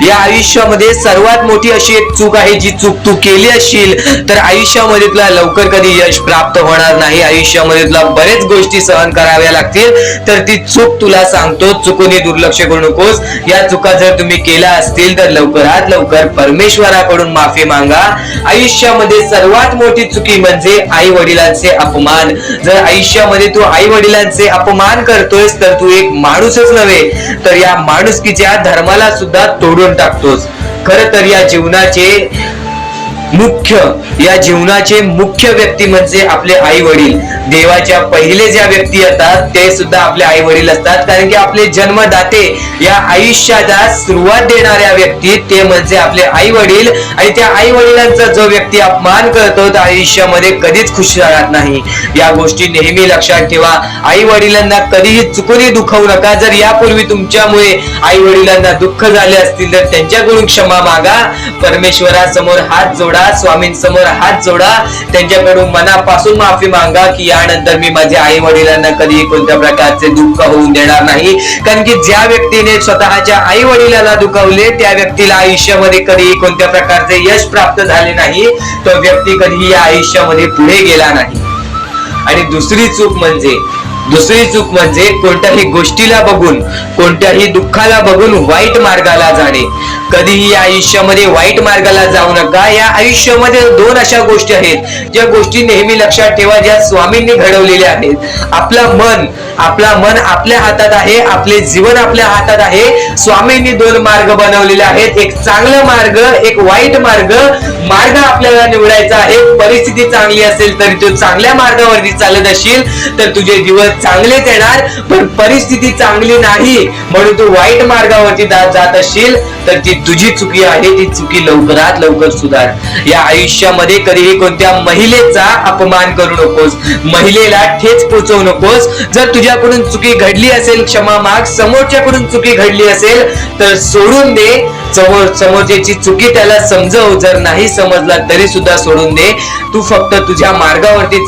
या आयुष्यामध्ये सर्वात मोठी अशी एक चूक आहे, जी चूक तू केली असशील तर आयुष्यामध्ये तुला लवकर कधी यश प्राप्त होणार नाही. आयुष्यामध्ये तुला बरेच गोष्टी सहन कराव्या लागतील. तर ती चूक तुला सांगतो, चुकूनही दुर्लक्ष करू नकोस. या चुका जर तुम्ही केल्या असतील तर लवकरात लवकर परमेश्वराकडून माफी मागा. आयुष्यामध्ये सर्वात मोठी चुकी म्हणजे आई वडिलांचे अपमान. जर आयुष्यामध्ये तू आई वडिलांचे अपमान करतोयस तर तू एक माणूसच नव्हे तर या माणुसकीच्या धर्माला सुद्धा तोडून टाकतोस. खर तर या जीवनाचे मुख्य व्यक्ती म्हणजे आपले आई वडील. देवाच्या पहिले ज्या व्यक्ती येतात ते सुद्धा आपले आई वडील असतात, कारण की आपले जन्मदाते, या आयुष्याला सुरुवात देणाऱ्या व्यक्ती ते म्हणजे आपले आई वडील. आणि त्या आई वडिलांचा जो व्यक्ती अपमान करतो तर आयुष्यामध्ये कधीच खुश राहत नाही. या गोष्टी नेहमी लक्षात ठेवा. आई वडिलांना कधीही चुकूनही दुखवू नका. जर यापूर्वी तुमच्यामुळे आई वडिलांना दुःख झाले असतील तर त्यांच्याकडून क्षमा मागा. परमेश्वरासमोर हात जोडा, स्वामींसमोर हात जोडा, त्यांच्याकडून मनापासून माफी मागा की यानंतर मी माझ्या आई वडिलांना कधीही कोणत्या प्रकारचे दुःख होऊन देणार नाही. कारण की ज्या व्यक्तीने स्वतःच्या आई वडिलांना दुखावले त्या व्यक्तीला आयुष्यामध्ये कधीही कोणत्या प्रकारचे यश प्राप्त झाले नाही. तो व्यक्ती कधीही या आयुष्यामध्ये पुढे गेला नाही. आणि दुसरी चूक म्हणजे कोणत्याही गोष्टीला बघून, कोणत्याही दुःखाला बघून वाईट मार्गाला जाणे. कधीही या आयुष्यामध्ये वाईट मार्गाला जाऊ नका. या आयुष्यामध्ये दोन अशा गोष्टी आहेत ज्या गोष्टी नेहमी लक्षात ठेवा, ज्या स्वामींनी घडवलेल्या आहेत. आपलं मन आपल्या हातात आहे, आपले जीवन आपल्या हातात आहे. स्वामींनी दोन मार्ग बनवलेले आहेत, एक चांगला मार्ग, एक वाईट मार्ग. मार्ग आपल्याला निवडायचा आहे. परिस्थिती चांगली असेल तरी तू चांगल्या मार्गावरती चालत असशील तर तुझे दिवस चांगलेच येणार. पण परिस्थिती चांगली नाही म्हणून तू वाईट मार्गावरती जात असशील तर ती तुझी चुकी आहे. ती चुकी लवकरात लवकर सुधार. या आयुष्यामध्ये कधीही कोणत्या महिलेचा अपमान करू नकोस, महिलेला ठेच पोचवू नकोस. जर तुझ्याकडून चुकी घडली असेल क्षमा माग. समोरच्याकडून चुकी घडली असेल तर सोडून दे. समोरच्याची चुकी त्याला समजव. जर नाही समजला तरी सुद्धा सोडून दे. तू फक्त तुझ्या मार्गावरती